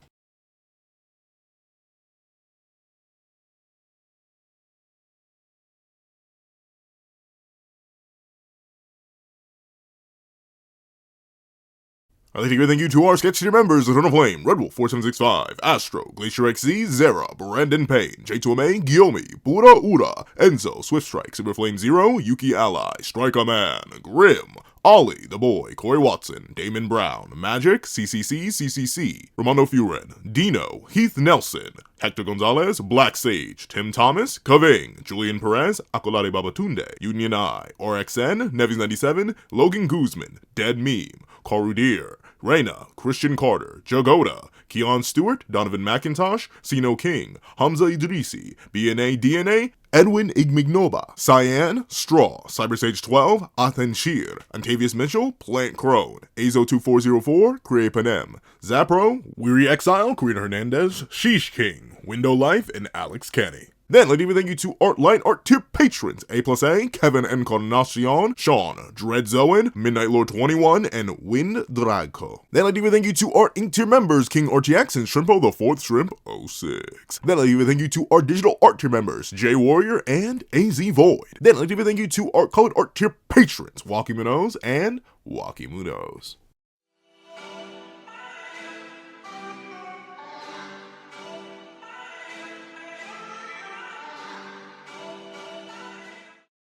I'd like to give a thank you to our sketch team members: Eternal Flame, Red Wolf 4765, Astro, Glacier XZ, Zera, Brandon Payne, J2MA, Guillaume, Pura Ura, Enzo, Swift Strike, Super Flame Zero, Yuki Ally, Striker Man, Grim, Ollie, The Boy, Corey Watson, Damon Brown, Magic, CCC, Romano Furen, Dino, Heath Nelson, Hector Gonzalez, Black Sage, Tim Thomas, Kaving, Julian Perez, Akolade Babatunde, Union I, RXN, Nevis97, Logan Guzman, Dead Meme, Karudir, Reyna, Christian Carter, Jagoda, Keon Stewart, Donovan McIntosh, Sino King, Hamza Idrisi, BNA DNA, Edwin Igmignoba, Cyan, Straw, Cybersage 12, Athen Shear, Antavius Mitchell, Plant Crone, Azo2404, Kree Panem, Zapro, Weary Exile, Karina Hernandez, Sheesh King, Window Life, and Alex Kenny. Then, let me thank you to Art Line Art Tier patrons, A+A, Kevin Encarnacion, Sean, Dread Zoen, Midnight Lord 21, and Wind Dragco. Then, let me thank you to Art Inc. Tier members, King RTX and Shrimpo the 4th Shrimp 06. Then, let me thank you to our Digital Art Tier members, J Warrior and AZ Void. Then, let me thank you to our Colored Art Tier patrons, Wacky Munoz and Wacky Munoz.